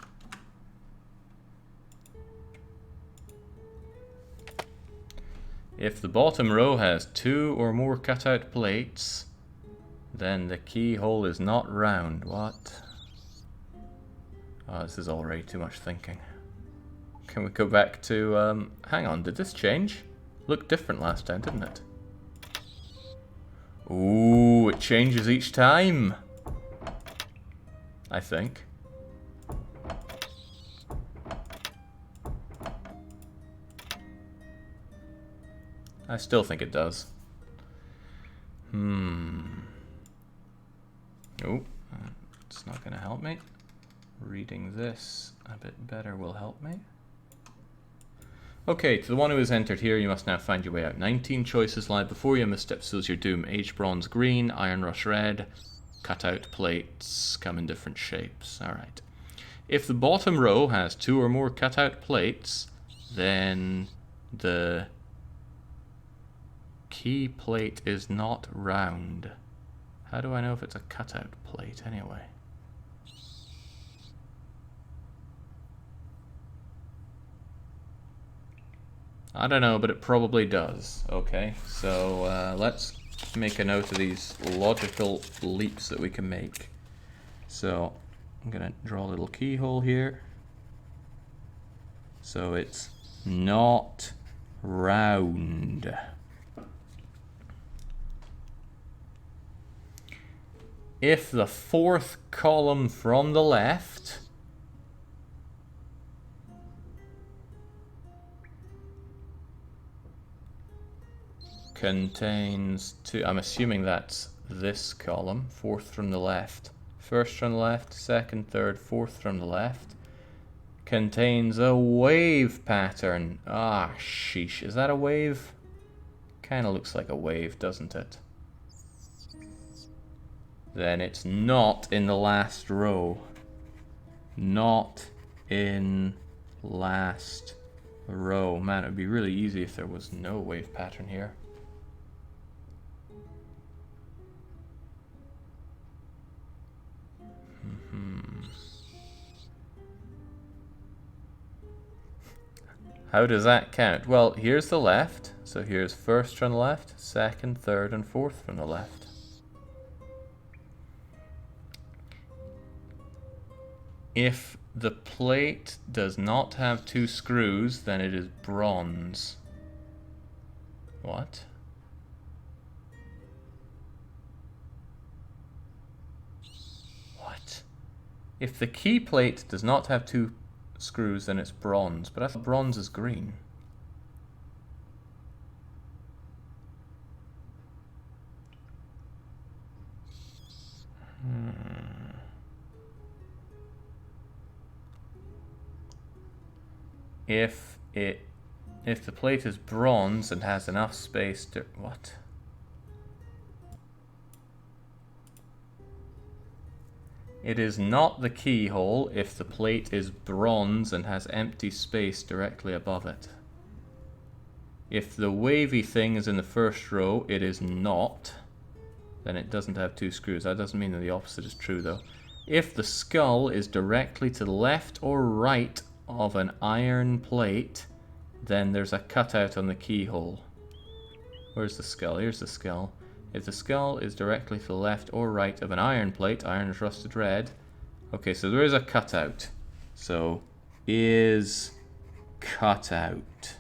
If the bottom row has 2 or more cutout plates, then the keyhole is not round. What? Oh, this is already too much thinking. Can we go back to, hang on, did this change? Looked different last time, didn't it? Ooh, it changes each time. I think. I still think it does. Oh, it's not going to help me. Reading this a bit better will help me. Okay, to the one who has entered here, you must now find your way out. 19 choices lie before you. Misstep seals your doom. Aged bronze green, iron rush red. Cutout plates come in different shapes. Alright. If the bottom row has 2 or more cutout plates, then the key plate is not round. How do I know if it's a cutout plate anyway? I don't know, but it probably does. Okay, so let's make a note of these logical leaps that we can make. So I'm gonna draw a little keyhole here. So it's not round. If the fourth column from the left contains two, I'm assuming that's this column, fourth from the left, first from the left, second, third, fourth from the left, contains a wave pattern. Ah, sheesh, is that a wave? Kinda looks like a wave, doesn't it? Then it's not in the last row. Not in last row. Man, it would be really easy if there was no wave pattern here. How does that count? Well, here's the left. So here's first from the left, second, third, and fourth from the left. If the plate does not have two screws, then it is bronze. What? What? If the key plate does not have two screws, then it's bronze. But I thought bronze is green. If the plate is bronze and has enough space to... What? It is not the keyhole if the plate is bronze and has empty space directly above it. If the wavy thing is in the first row, it is not. Then it doesn't have two screws. That doesn't mean that the opposite is true, though. If the skull is directly to the left or right of an iron plate, then there's a cutout on the keyhole. Where's the skull? Here's the skull. If the skull is directly to the left or right of an iron plate, iron is rusted red. Okay, so there is a cutout. So, is cutout.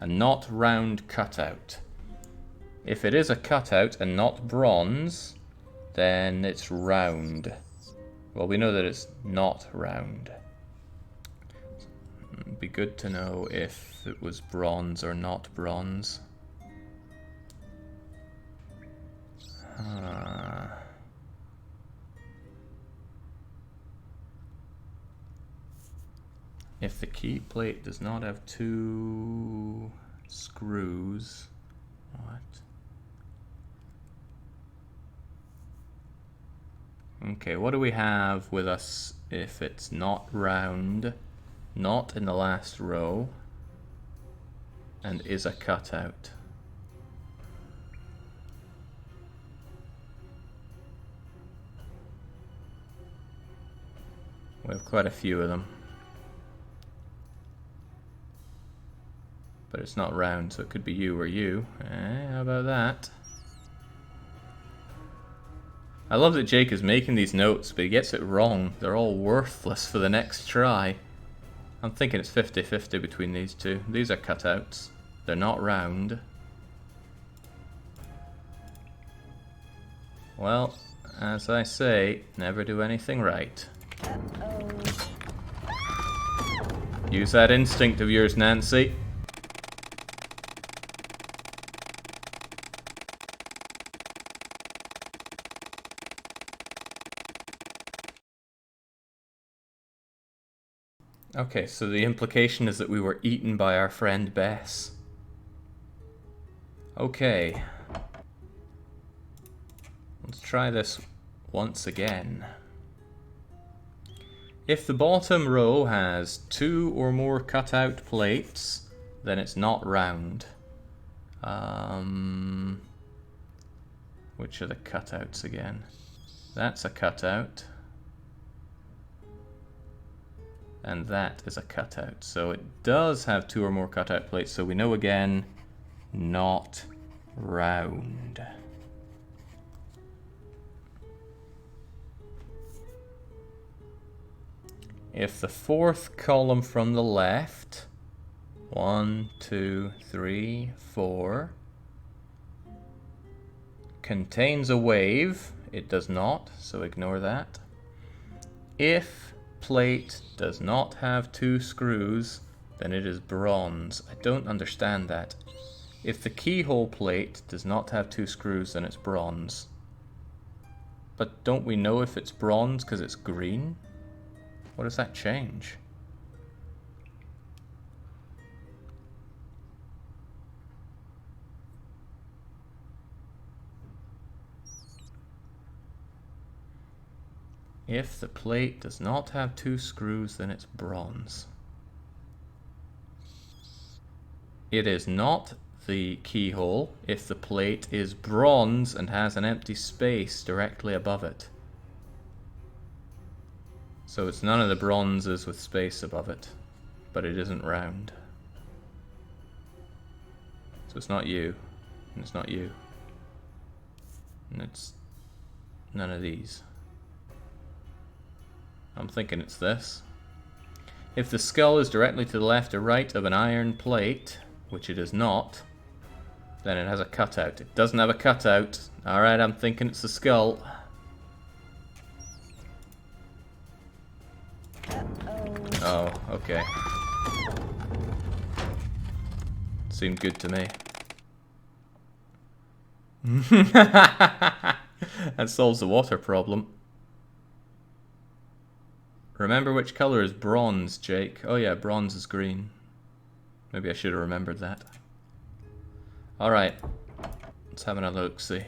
A not round cutout. If it is a cutout and not bronze, then it's round. Well, we know that it's not round. It'd be good to know if it was bronze or not bronze. If the key plate does not have two screws, what? Okay, what do we have with us if it's not round, not in the last row, and is a cutout? We have quite a few of them. But it's not round, so it could be you or you. How about that? I love that Jake is making these notes, but he gets it wrong. They're all worthless for the next try. I'm thinking it's 50-50 between these two. These are cutouts. They're not round. Well, as I say, never do anything right. Use that instinct of yours, Nancy. Okay, so the implication is that we were eaten by our friend Bess. Okay. Let's try this once again. If the bottom row has two or more cutout plates, then it's not round. Which are the cutouts again? That's a cutout. And that is a cutout. So it does have 2 or more cutout plates, so we know again, not round. If the 4th column from the left, 1, 2, 3, 4, contains a wave, it does not, so ignore that. If plate does not have 2 screws, then it is bronze. I don't understand that. If the keyhole plate does not have 2 screws, then it's bronze. But don't we know if it's bronze because it's green? What does that change? If the plate does not have 2 screws, then it's bronze. It is not the keyhole if the plate is bronze and has an empty space directly above it. So it's none of the bronzes with space above it, but it isn't round. So it's not you, and it's not you, and it's none of these. I'm thinking it's this. If the skull is directly to the left or right of an iron plate, which it is not, then it has a cutout. It doesn't have a cutout. Alright, I'm thinking it's the skull. Oh, okay. Seemed good to me. That solves the water problem. Remember which color is bronze, Jake? Oh yeah, bronze is green. Maybe I should have remembered that. Alright, let's have another look-see.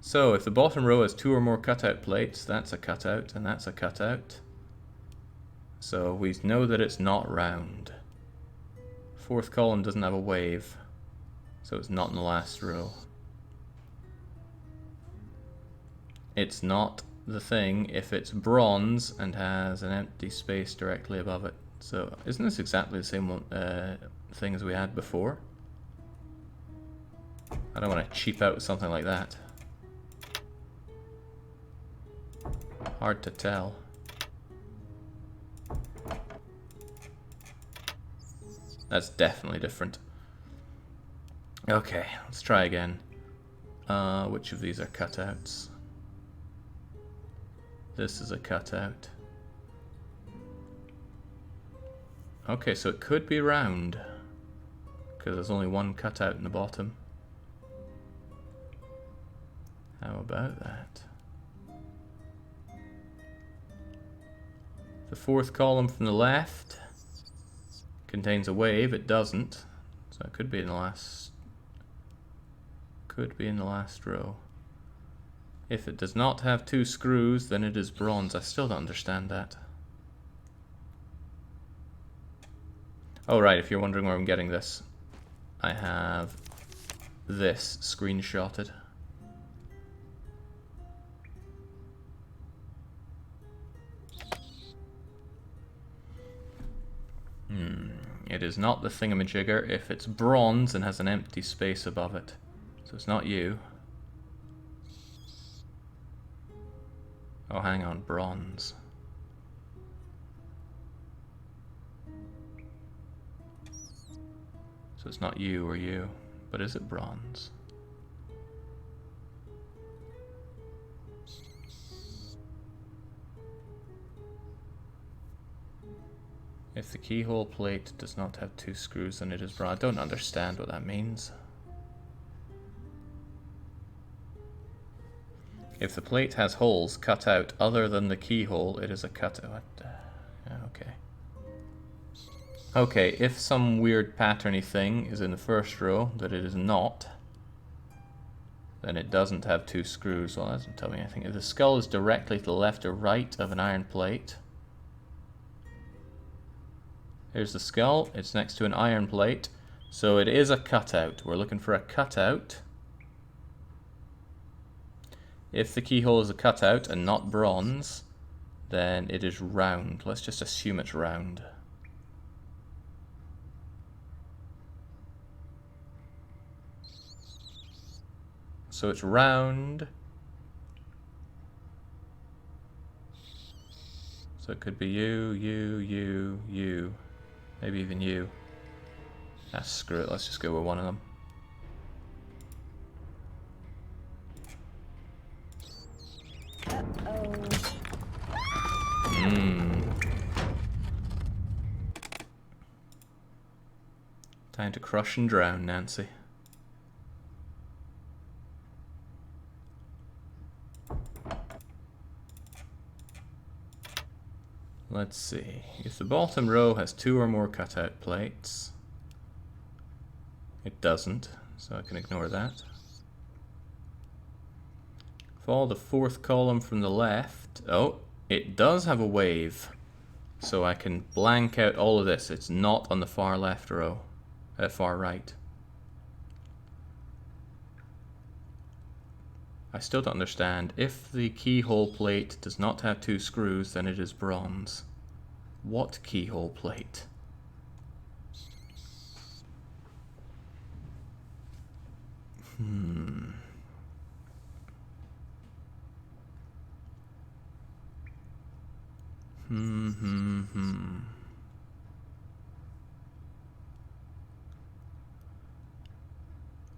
So, if the bottom row has 2 or more cutout plates, that's a cutout, and that's a cutout. So, we know that it's not round. 4th column doesn't have a wave, so it's not in the last row. It's not the thing if it's bronze and has an empty space directly above it. So, isn't this exactly the same one, thing as we had before? I don't want to cheap out with something like that. Hard to tell. That's definitely different. Okay, let's try again. Which of these are cutouts? This is a cutout. Okay, so it could be round, because there's only one cutout in the bottom. How about that? The 4th column from the left contains a wave. It doesn't, so it could be in the last. Could be in the last row. If it does not have 2 screws, then it is bronze. I still don't understand that. Oh right, if you're wondering where I'm getting this, I have this screenshotted. It is not the thingamajigger if it's bronze and has an empty space above it. So it's not you. Oh, hang on, bronze. So it's not you or you, but is it bronze? If the keyhole plate does not have 2 screws, then it is bronze. I don't understand what that means. If the plate has holes cut out other than the keyhole, it is a cutout. Okay. Okay, if some weird patterny thing is in the first row that it is not, then it doesn't have 2 screws. Well, that doesn't tell me anything. If the skull is directly to the left or right of an iron plate, here's the skull. It's next to an iron plate, so it is a cutout. We're looking for a cutout. If the keyhole is a cutout and not bronze, then it is round. Let's just assume it's round. So it's round. So it could be you, you, you, you. Maybe even you. Ah, screw it, let's just go with one of them. Time to crush and drown, Nancy. Let's see. If the bottom row has 2 or more cutout plates, it doesn't, so I can ignore that. Follow the 4th column from the left. Oh, it does have a wave, so I can blank out all of this. It's not on the far left row, far right. I still don't understand. If the keyhole plate does not have 2 screws, then it is bronze. What keyhole plate?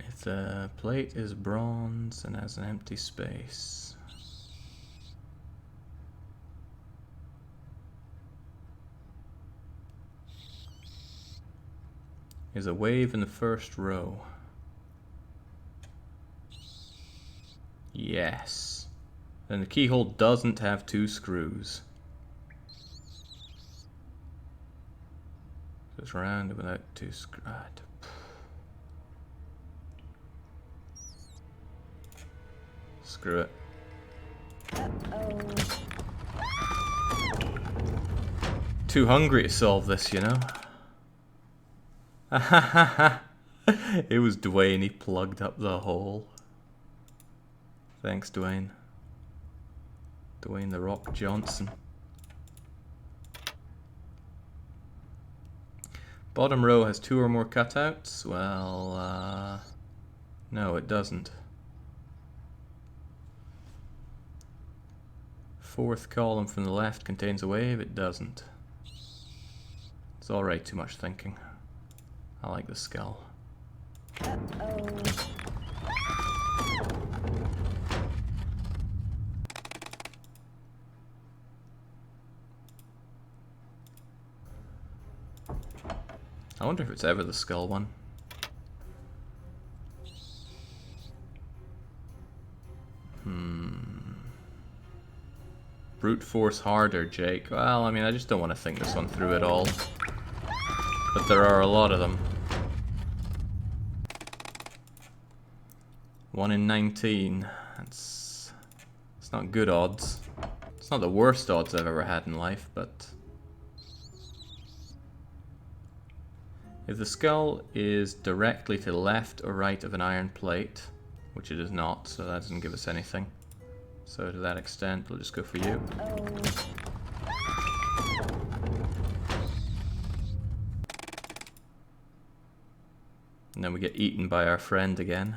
If the plate is bronze and has an empty space. Is a wave in the first row. Yes. Then the keyhole doesn't have 2 screws. So it's round without 2 screws. Screw it. Too hungry to solve this, you know. It was Dwayne, he plugged up the hole. Thanks, Dwayne. Dwayne the Rock Johnson. Bottom row has 2 or more cutouts? Well, no, it doesn't. 4th column from the left contains a wave? It doesn't. It's alright, too much thinking. I like the skull. I wonder if it's ever the skull one. Brute force harder, Jake. Well, I mean, I just don't want to think this one through at all. But there are a lot of them. 1 in 19. It's not good odds. It's not the worst odds I've ever had in life, but... If the skull is directly to the left or right of an iron plate, which it is not, so that doesn't give us anything. So to that extent, we'll just go for you. And then we get eaten by our friend again.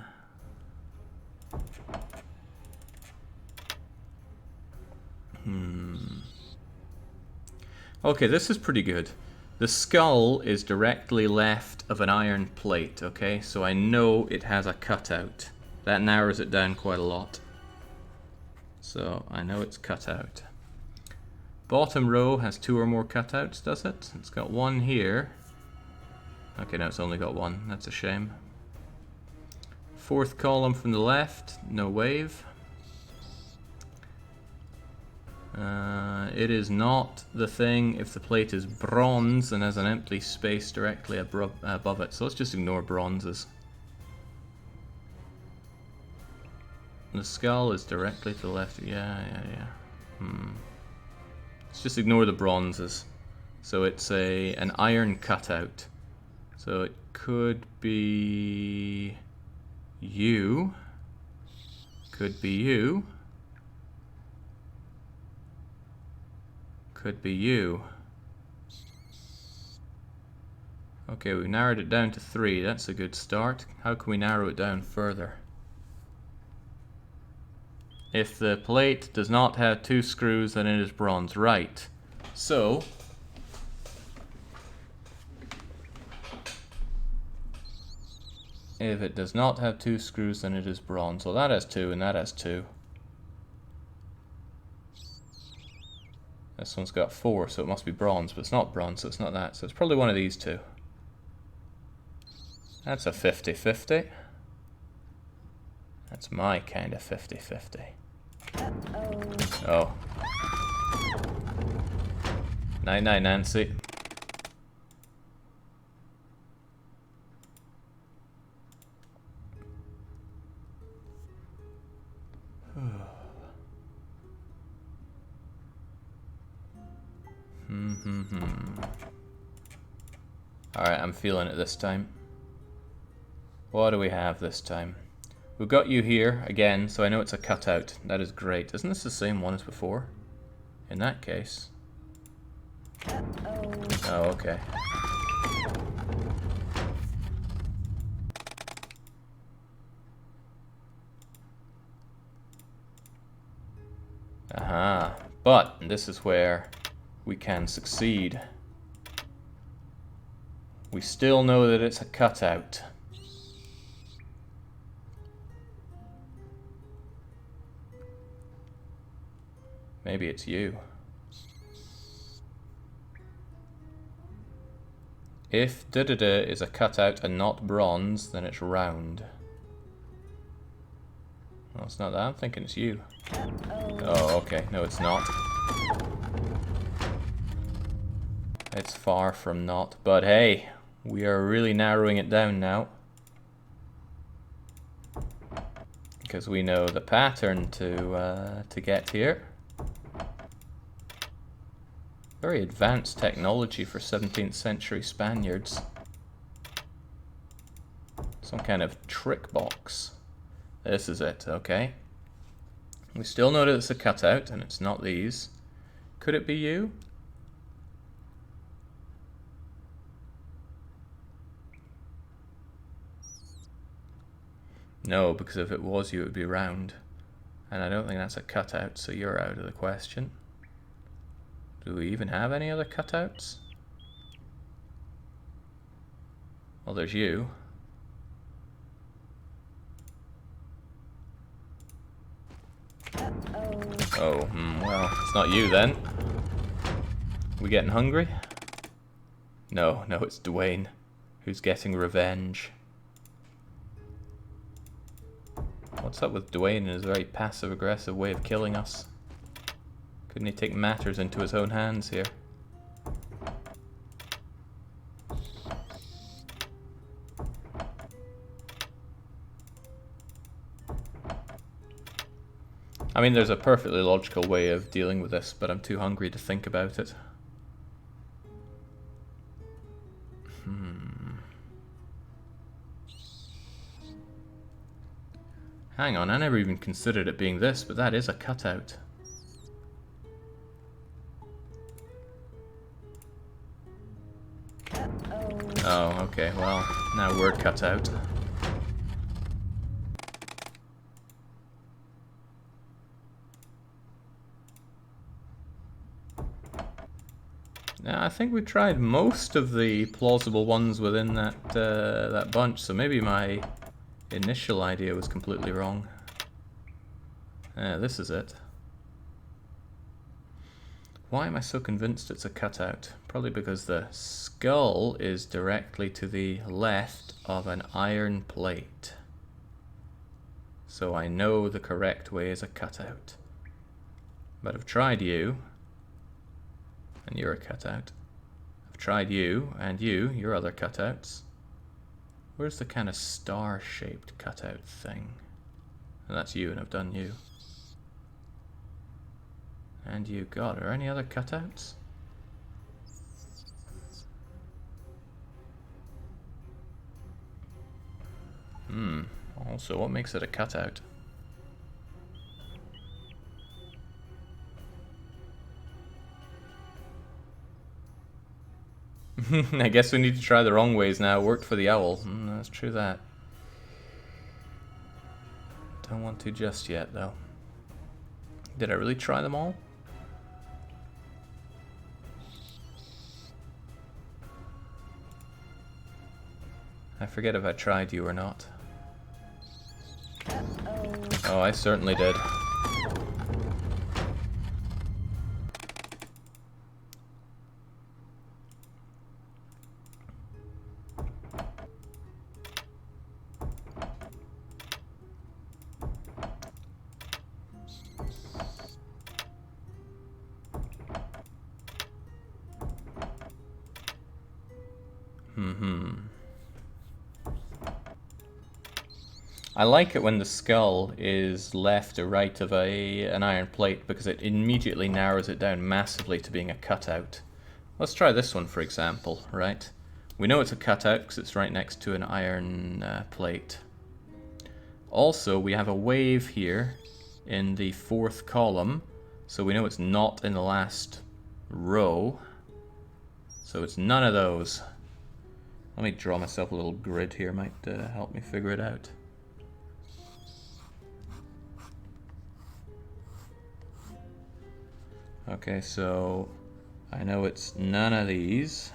Okay, this is pretty good. The skull is directly left of an iron plate, okay? So I know it has a cutout. That narrows it down quite a lot. So I know it's cut out. Bottom row has 2 or more cutouts, does it? It's got 1 here. Okay, no, it's only got 1. That's a shame. 4th column from the left, no wave. It is not the thing if the plate is bronze and has an empty space directly above it. So let's just ignore bronzes. The skull is directly to the left. Yeah. Let's just ignore the bronzes. So it's an iron cutout. So it could be you. Could be you. Could be you. Okay, we've narrowed it down to 3. That's a good start. How can we narrow it down further? If the plate does not have 2 screws, then it is bronze. Right. So, if it does not have 2 screws, then it is bronze. So that has 2 and that has 2. This one's got 4, so it must be bronze, but it's not bronze, so it's not that. So it's probably one of these two. That's a 50-50. That's my kind of 50-50. Oh. Night-night, Nancy. Alright, I'm feeling it this time. What do we have this time? We've got you here again, so I know it's a cutout. That is great. Isn't this the same one as before? In that case. Oh, okay. Aha. But this is where we can succeed. We still know that it's a cutout. Maybe it's you. If da-da-da is a cutout and not bronze, then it's round. Well, it's not that. I'm thinking it's you. Oh, okay. No, it's not. It's far from not. But hey, we are really narrowing it down now. Because we know the pattern to get here. Very advanced technology for 17th century Spaniards. Some kind of trick box. This is it, okay. We still know that it's a cutout and it's not these. Could it be you? No, because if it was you, it would be round. And I don't think that's a cutout, so you're out of the question. Do we even have any other cutouts? Well, there's you. Oh, well, it's not you then. We getting hungry? No, it's Dwayne, who's getting revenge. What's up with Dwayne and his very passive-aggressive way of killing us? Couldn't he take matters into his own hands here? I mean, there's a perfectly logical way of dealing with this, but I'm too hungry to think about it. Hang on, I never even considered it being this, but that is a cutout. Oh, okay, well, now we're cut out. Now, I think we tried most of the plausible ones within that bunch, so maybe my initial idea was completely wrong. This is it. Why am I so convinced it's a cutout? Probably because the skull is directly to the left of an iron plate. So I know the correct way is a cutout. But I've tried you, and you're a cutout. I've tried you, and your other cutouts. Where's the kind of star-shaped cutout thing? And that's you, and I've done you. And you. God, are there any other cutouts? Also, what makes it a cutout? I guess we need to try the wrong ways now. Worked for the owl. That's true that. Don't want to just yet, though. Did I really try them all? I forget if I tried you or not. Oh, I certainly did. I like it when the skull is left or right of an iron plate because it immediately narrows it down massively to being a cutout. Let's try this one, for example, right? We know it's a cutout because it's right next to an iron plate. Also, we have a wave here in the 4th column, so we know it's not in the last row. So it's none of those. Let me draw myself a little grid here, might help me figure it out. Okay, so I know it's none of these.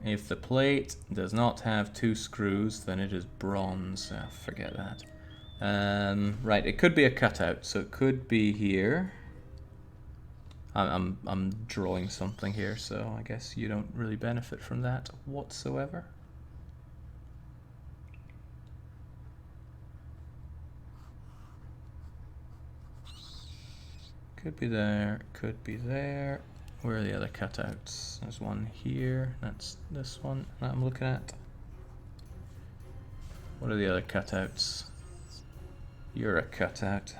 If the plate does not have 2 screws, then it is bronze. Forget that. Right, it could be a cutout, so it could be here. I'm drawing something here, so I guess you don't really benefit from that whatsoever. Could be there, could be there. Where are the other cutouts? There's one here, that's this one that I'm looking at. What are the other cutouts? You're a cutout.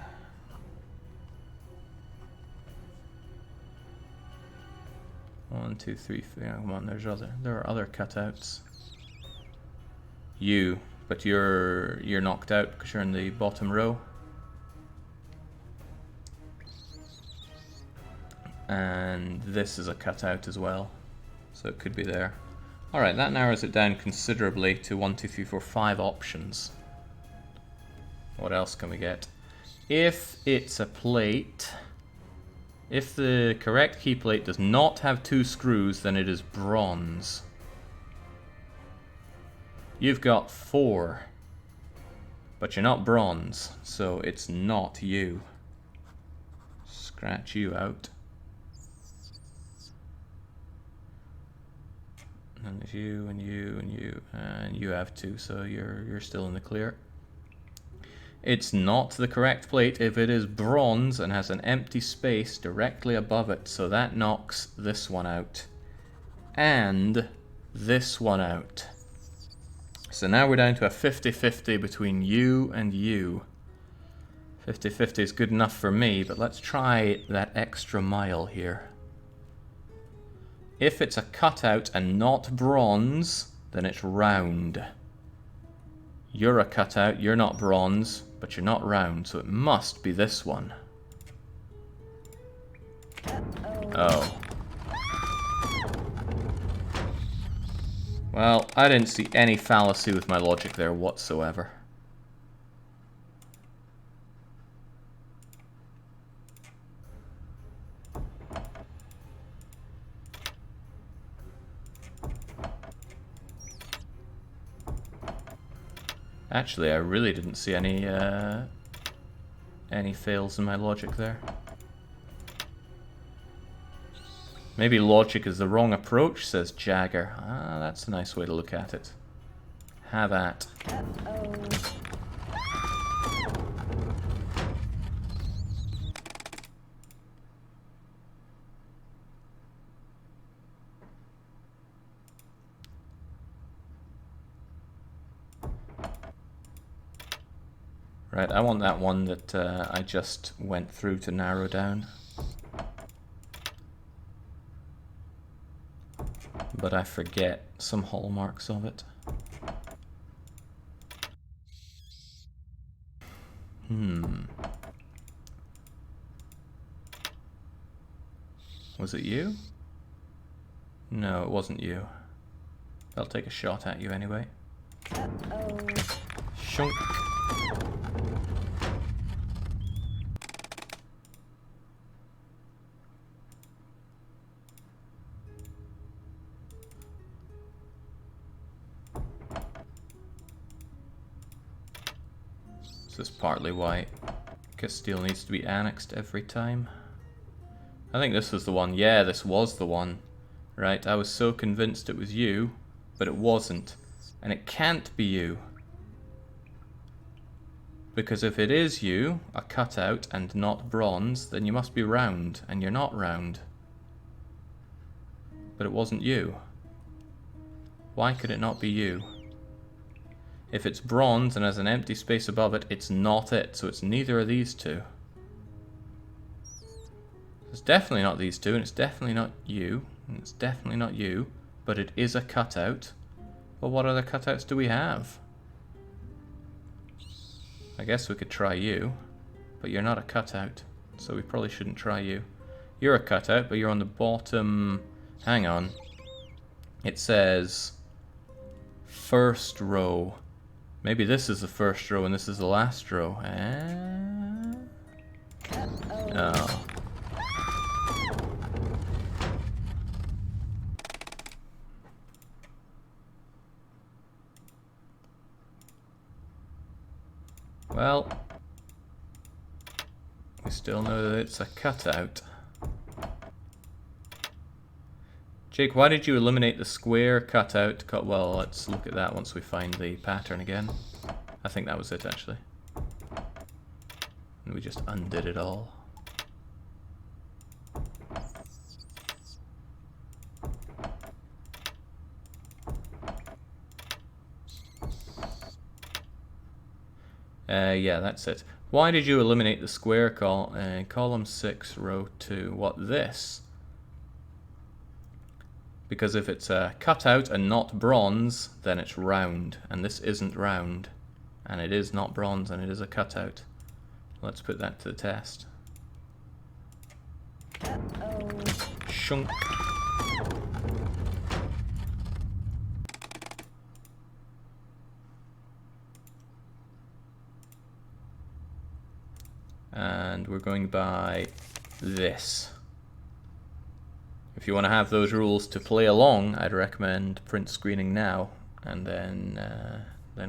One, two, three, four. Come on, there are other cutouts. You, but you're knocked out because you're in the bottom row. And this is a cutout as well, so it could be there. Alright, that narrows it down considerably to 1, 2, 3, 4, 5 options. What else can we get? If it's a plate, if the correct key plate does not have 2 screws, then it is bronze. You've got 4, but you're not bronze, so it's not you. Scratch you out. And there's you and you and you, and you have 2, so you're still in the clear. It's not the correct plate if it is bronze and has an empty space directly above it, so that knocks this one out. And this one out. So now we're down to a 50-50 between you and you. 50-50 is good enough for me, but let's try that extra mile here. If it's a cutout and not bronze, then it's round. You're a cutout, you're not bronze, but you're not round, so it must be this one. Oh. Well, I didn't see any fallacy with my logic there whatsoever. Actually, I really didn't see any fails in my logic there. Maybe logic is the wrong approach, says Jagger. Ah, that's a nice way to look at it. Have at. Right, I want that one that I just went through to narrow down. But I forget some hallmarks of it. Was it you? No, it wasn't you. I'll take a shot at you anyway. Oh. Shunk. This is partly why Castile needs to be annexed every time. I think this was the one. Yeah, this was the one. Right, I was so convinced it was you, but it wasn't. And it can't be you. Because if it is you, a cutout and not bronze, then you must be round, and you're not round. But it wasn't you. Why could it not be you? If it's bronze and has an empty space above it, it's not it, so it's neither of these two. It's definitely not these two, and it's definitely not you, and it's definitely not you, but it is a cutout. Well, what other cutouts do we have? I guess we could try you, but you're not a cutout, so we probably shouldn't try you. You're a cutout, but you're on the bottom... Hang on. It says... first row. Maybe this is the first row and this is the last row. Oh. Well, we still know that it's a cutout. Jake, why did you eliminate the square cutout? Well, let's look at that once we find the pattern again. I think that was it, actually. And we just undid it all. Yeah, that's it. Why did you eliminate the square column 6, row 2? What, this? Because if it's a cutout and not bronze, then it's round. And this isn't round. And it is not bronze, and it is a cutout. Let's put that to the test. Shunk. And we're going by this. If you want to have those rules to play along, I'd recommend print screening now, and then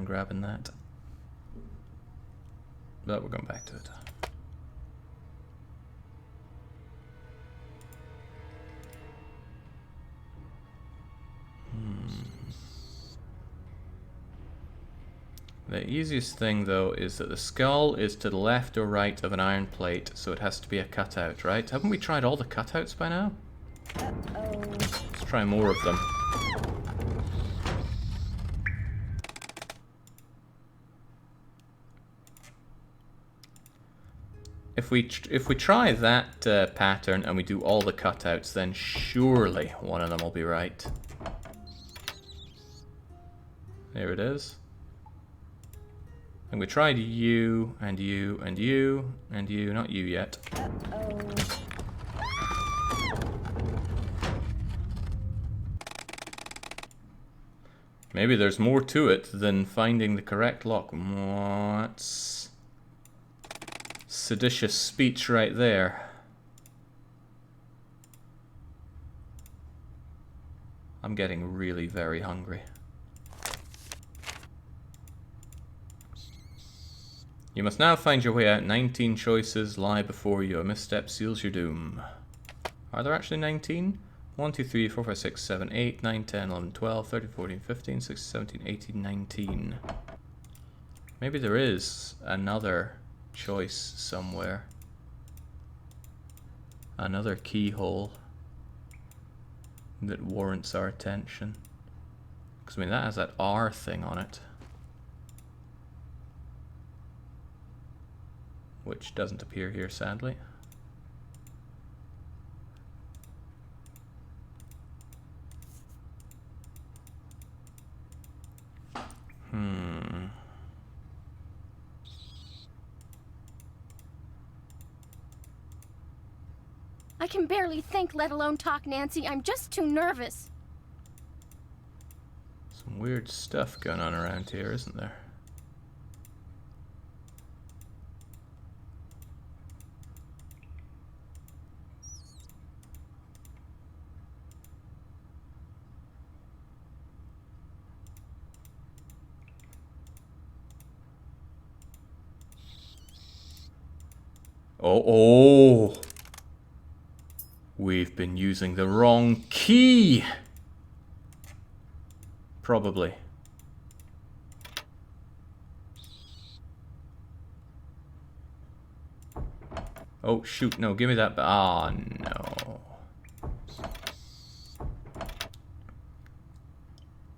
grabbing that. But we're going back to it. The easiest thing, though, is that the skull is to the left or right of an iron plate, so it has to be a cutout, right? Haven't we tried all the cutouts by now? Let's try more of them. If we try that pattern and we do all the cutouts, then surely one of them will be right. There it is. And we tried you, and you, and you, and you, not you yet. Maybe there's more to it than finding the correct lock. That's seditious speech right there. I'm getting really very hungry. You must now find your way out. 19 choices lie before you. A misstep seals your doom. Are there actually 19? 1, 2, 3, 4, 5, 6, 7, 8, 9, 10, 11, 12, 13, 14, 15, 16, 17, 18, 19. Maybe there is another choice somewhere. Another keyhole that warrants our attention. Because, I mean, that has that R thing on it. Which doesn't appear here, sadly. I can barely think, let alone talk, Nancy. I'm just too nervous. Some weird stuff going on around here, isn't there? Oh. We've been using the wrong key. Probably. Oh, shoot. No, give me that. Ah, no.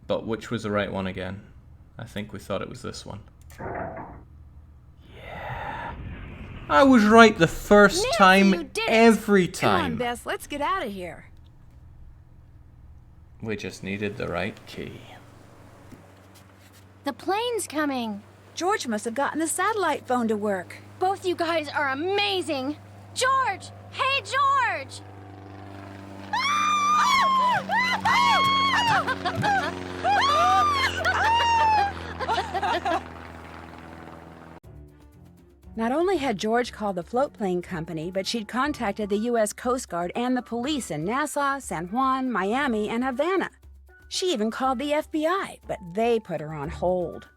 But which was the right one again? I think we thought it was this one. I was right the first Nancy, time, you did it. every Come on, time. Bess, let's get out of here. We just needed the right key. The plane's coming. George must have gotten the satellite phone to work. Both you guys are amazing. George! Hey, George! Not only had George called the float plane company, but she'd contacted the U.S. Coast Guard and the police in Nassau, San Juan, Miami, and Havana. She even called the FBI, but they put her on hold.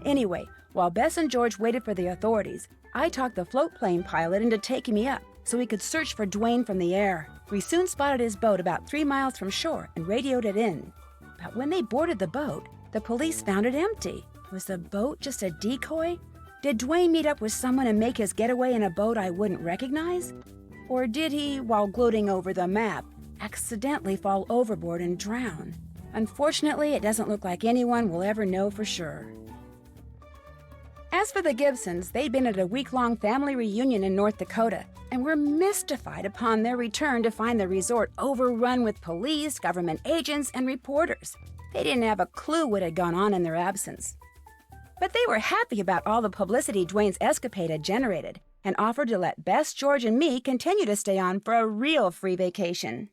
Anyway, while Bess and George waited for the authorities, I talked the float plane pilot into taking me up so he could search for Dwayne from the air. We soon spotted his boat about 3 miles from shore and radioed it in. But when they boarded the boat, the police found it empty. Was the boat just a decoy? Did Dwayne meet up with someone and make his getaway in a boat I wouldn't recognize? Or did he, while gloating over the map, accidentally fall overboard and drown? Unfortunately, it doesn't look like anyone will ever know for sure. As for the Gibsons, they'd been at a week-long family reunion in North Dakota and were mystified upon their return to find the resort overrun with police, government agents, and reporters. They didn't have a clue what had gone on in their absence. But they were happy about all the publicity Dwayne's escapade had generated and offered to let Bess, George, and me continue to stay on for a real free vacation.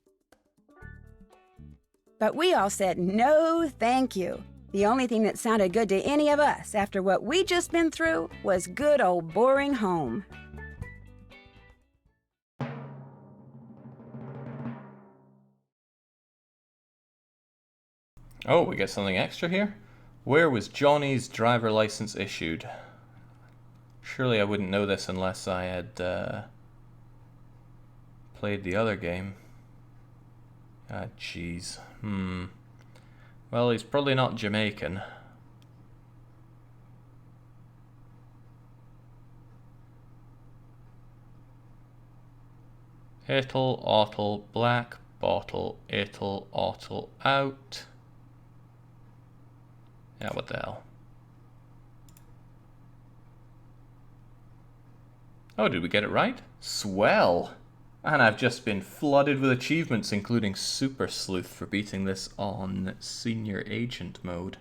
But we all said no thank you. The only thing that sounded good to any of us after what we'd just been through was good old boring home. Oh, we get something extra here? Where was Johnny's driver license issued? Surely I wouldn't know this unless I had played the other game. Ah, jeez. Well, he's probably not Jamaican. It'll, ottle, black bottle, it'll, ottle, out. Yeah, what the hell? Oh, did we get it right? Swell! And I've just been flooded with achievements, including Super Sleuth for beating this on Senior Agent mode.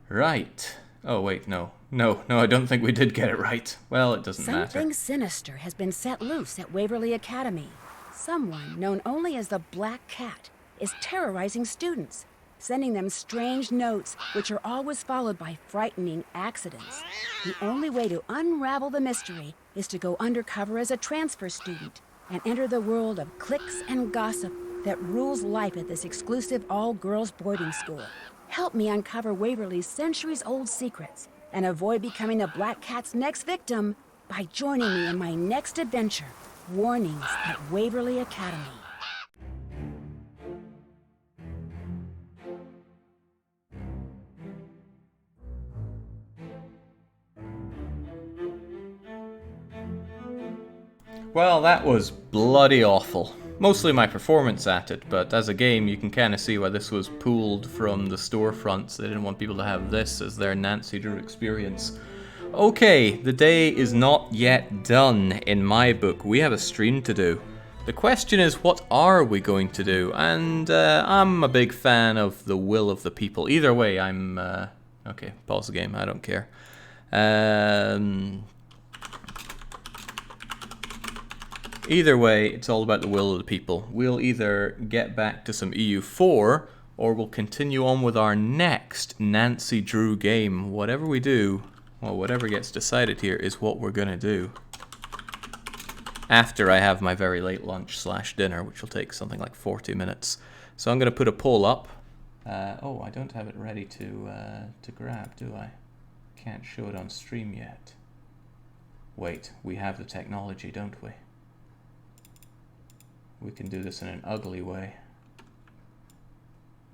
Right. Oh, wait, no. No, I don't think we did get it right. Well, it doesn't matter. Something sinister has been set loose at Waverly Academy. Someone, known only as the Black Cat, is terrorizing students, sending them strange notes which are always followed by frightening accidents. The only way to unravel the mystery is to go undercover as a transfer student and enter the world of cliques and gossip that rules life at this exclusive all-girls boarding school. Help me uncover Waverly's centuries-old secrets and avoid becoming the Black Cat's next victim by joining me in my next adventure, Warnings at Waverly Academy. Well, that was bloody awful. Mostly my performance at it, but as a game you can kind of see why this was pulled from the storefronts. They didn't want people to have this as their Nancy Drew experience. Okay, the day is not yet done in my book. We have a stream to do. The question is, what are we going to do? And I'm a big fan of the will of the people. Either way, I'm... okay, pause the game, I don't care. Either way, it's all about the will of the people. We'll either get back to some EU4, or we'll continue on with our next Nancy Drew game. Whatever we do, well, whatever gets decided here is what we're gonna do. After I have my very late lunch / dinner, which will take something like 40 minutes. So I'm gonna put a poll up. Oh, I don't have it ready to grab, do I? Can't show it on stream yet. Wait, we have the technology, don't we? We can do this in an ugly way.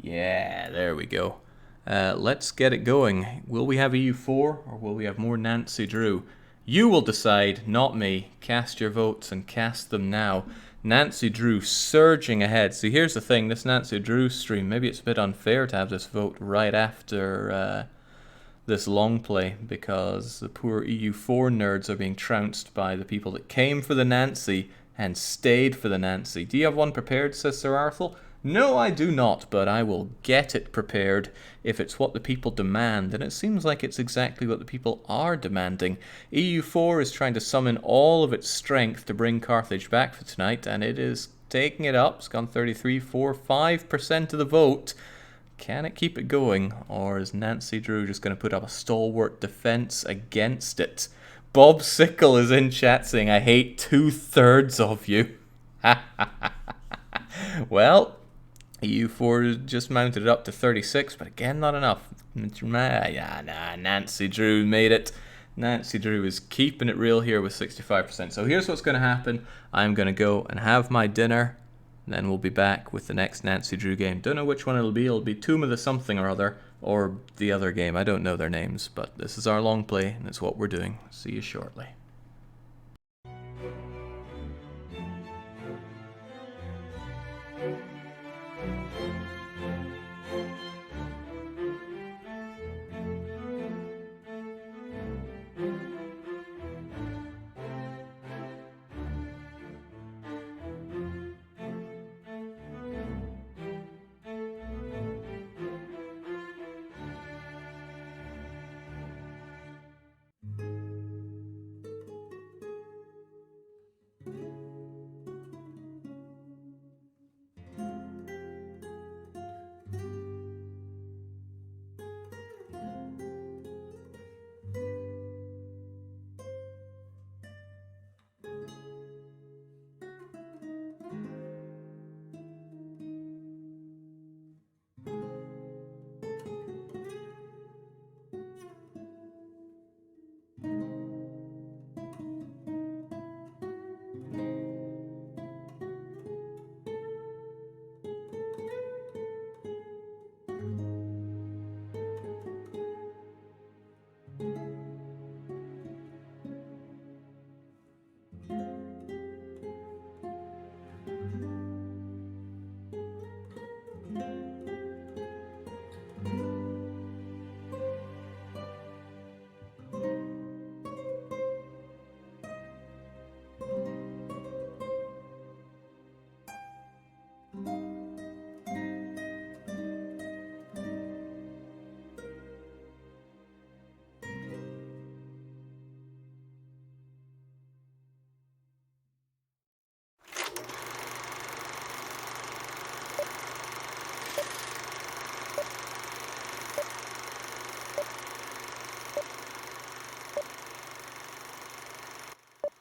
Yeah, there we go. Let's get it going. Will we have EU4 or will we have more Nancy Drew? You will decide, not me. Cast your votes and cast them now. Nancy Drew surging ahead. See, here's the thing. This Nancy Drew stream, maybe it's a bit unfair to have this vote right after this long play, because the poor EU4 nerds are being trounced by the people that came for the Nancy and stayed for the Nancy. Do you have one prepared, says Sir Arthur? No, I do not, but I will get it prepared if it's what the people demand, and it seems like it's exactly what the people are demanding. EU4 is trying to summon all of its strength to bring Carthage back for tonight, and it is taking it up. It's gone 33, 4, 5% of the vote. Can it keep it going, or is Nancy Drew just going to put up a stalwart defense against it? Bob Sickle is in chat saying, I hate 2/3 of you. Well, EU4 just mounted it up to 36, but again, not enough. Nancy Drew made it. Nancy Drew is keeping it real here with 65%. So here's what's going to happen. I'm going to go and have my dinner, and then we'll be back with the next Nancy Drew game. Don't know which one it'll be. It'll be Tomb of the Something or Other, or the other game. I don't know their names, but this is our long play, and it's what we're doing. See you shortly.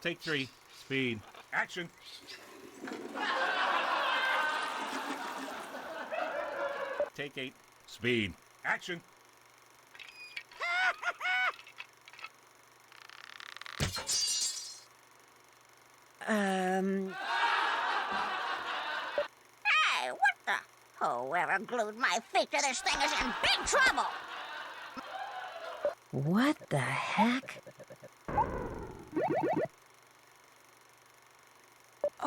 Take 3. Speed. Action. Take 8. Speed. Action. Hey, what the? Whoever glued my feet to this thing is in big trouble! What the heck?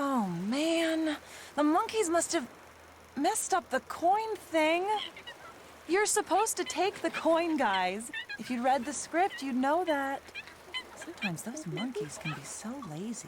Oh, man. The monkeys must have messed up the coin thing. You're supposed to take the coin, guys. If you'd read the script, you'd know that. Sometimes those monkeys can be so lazy.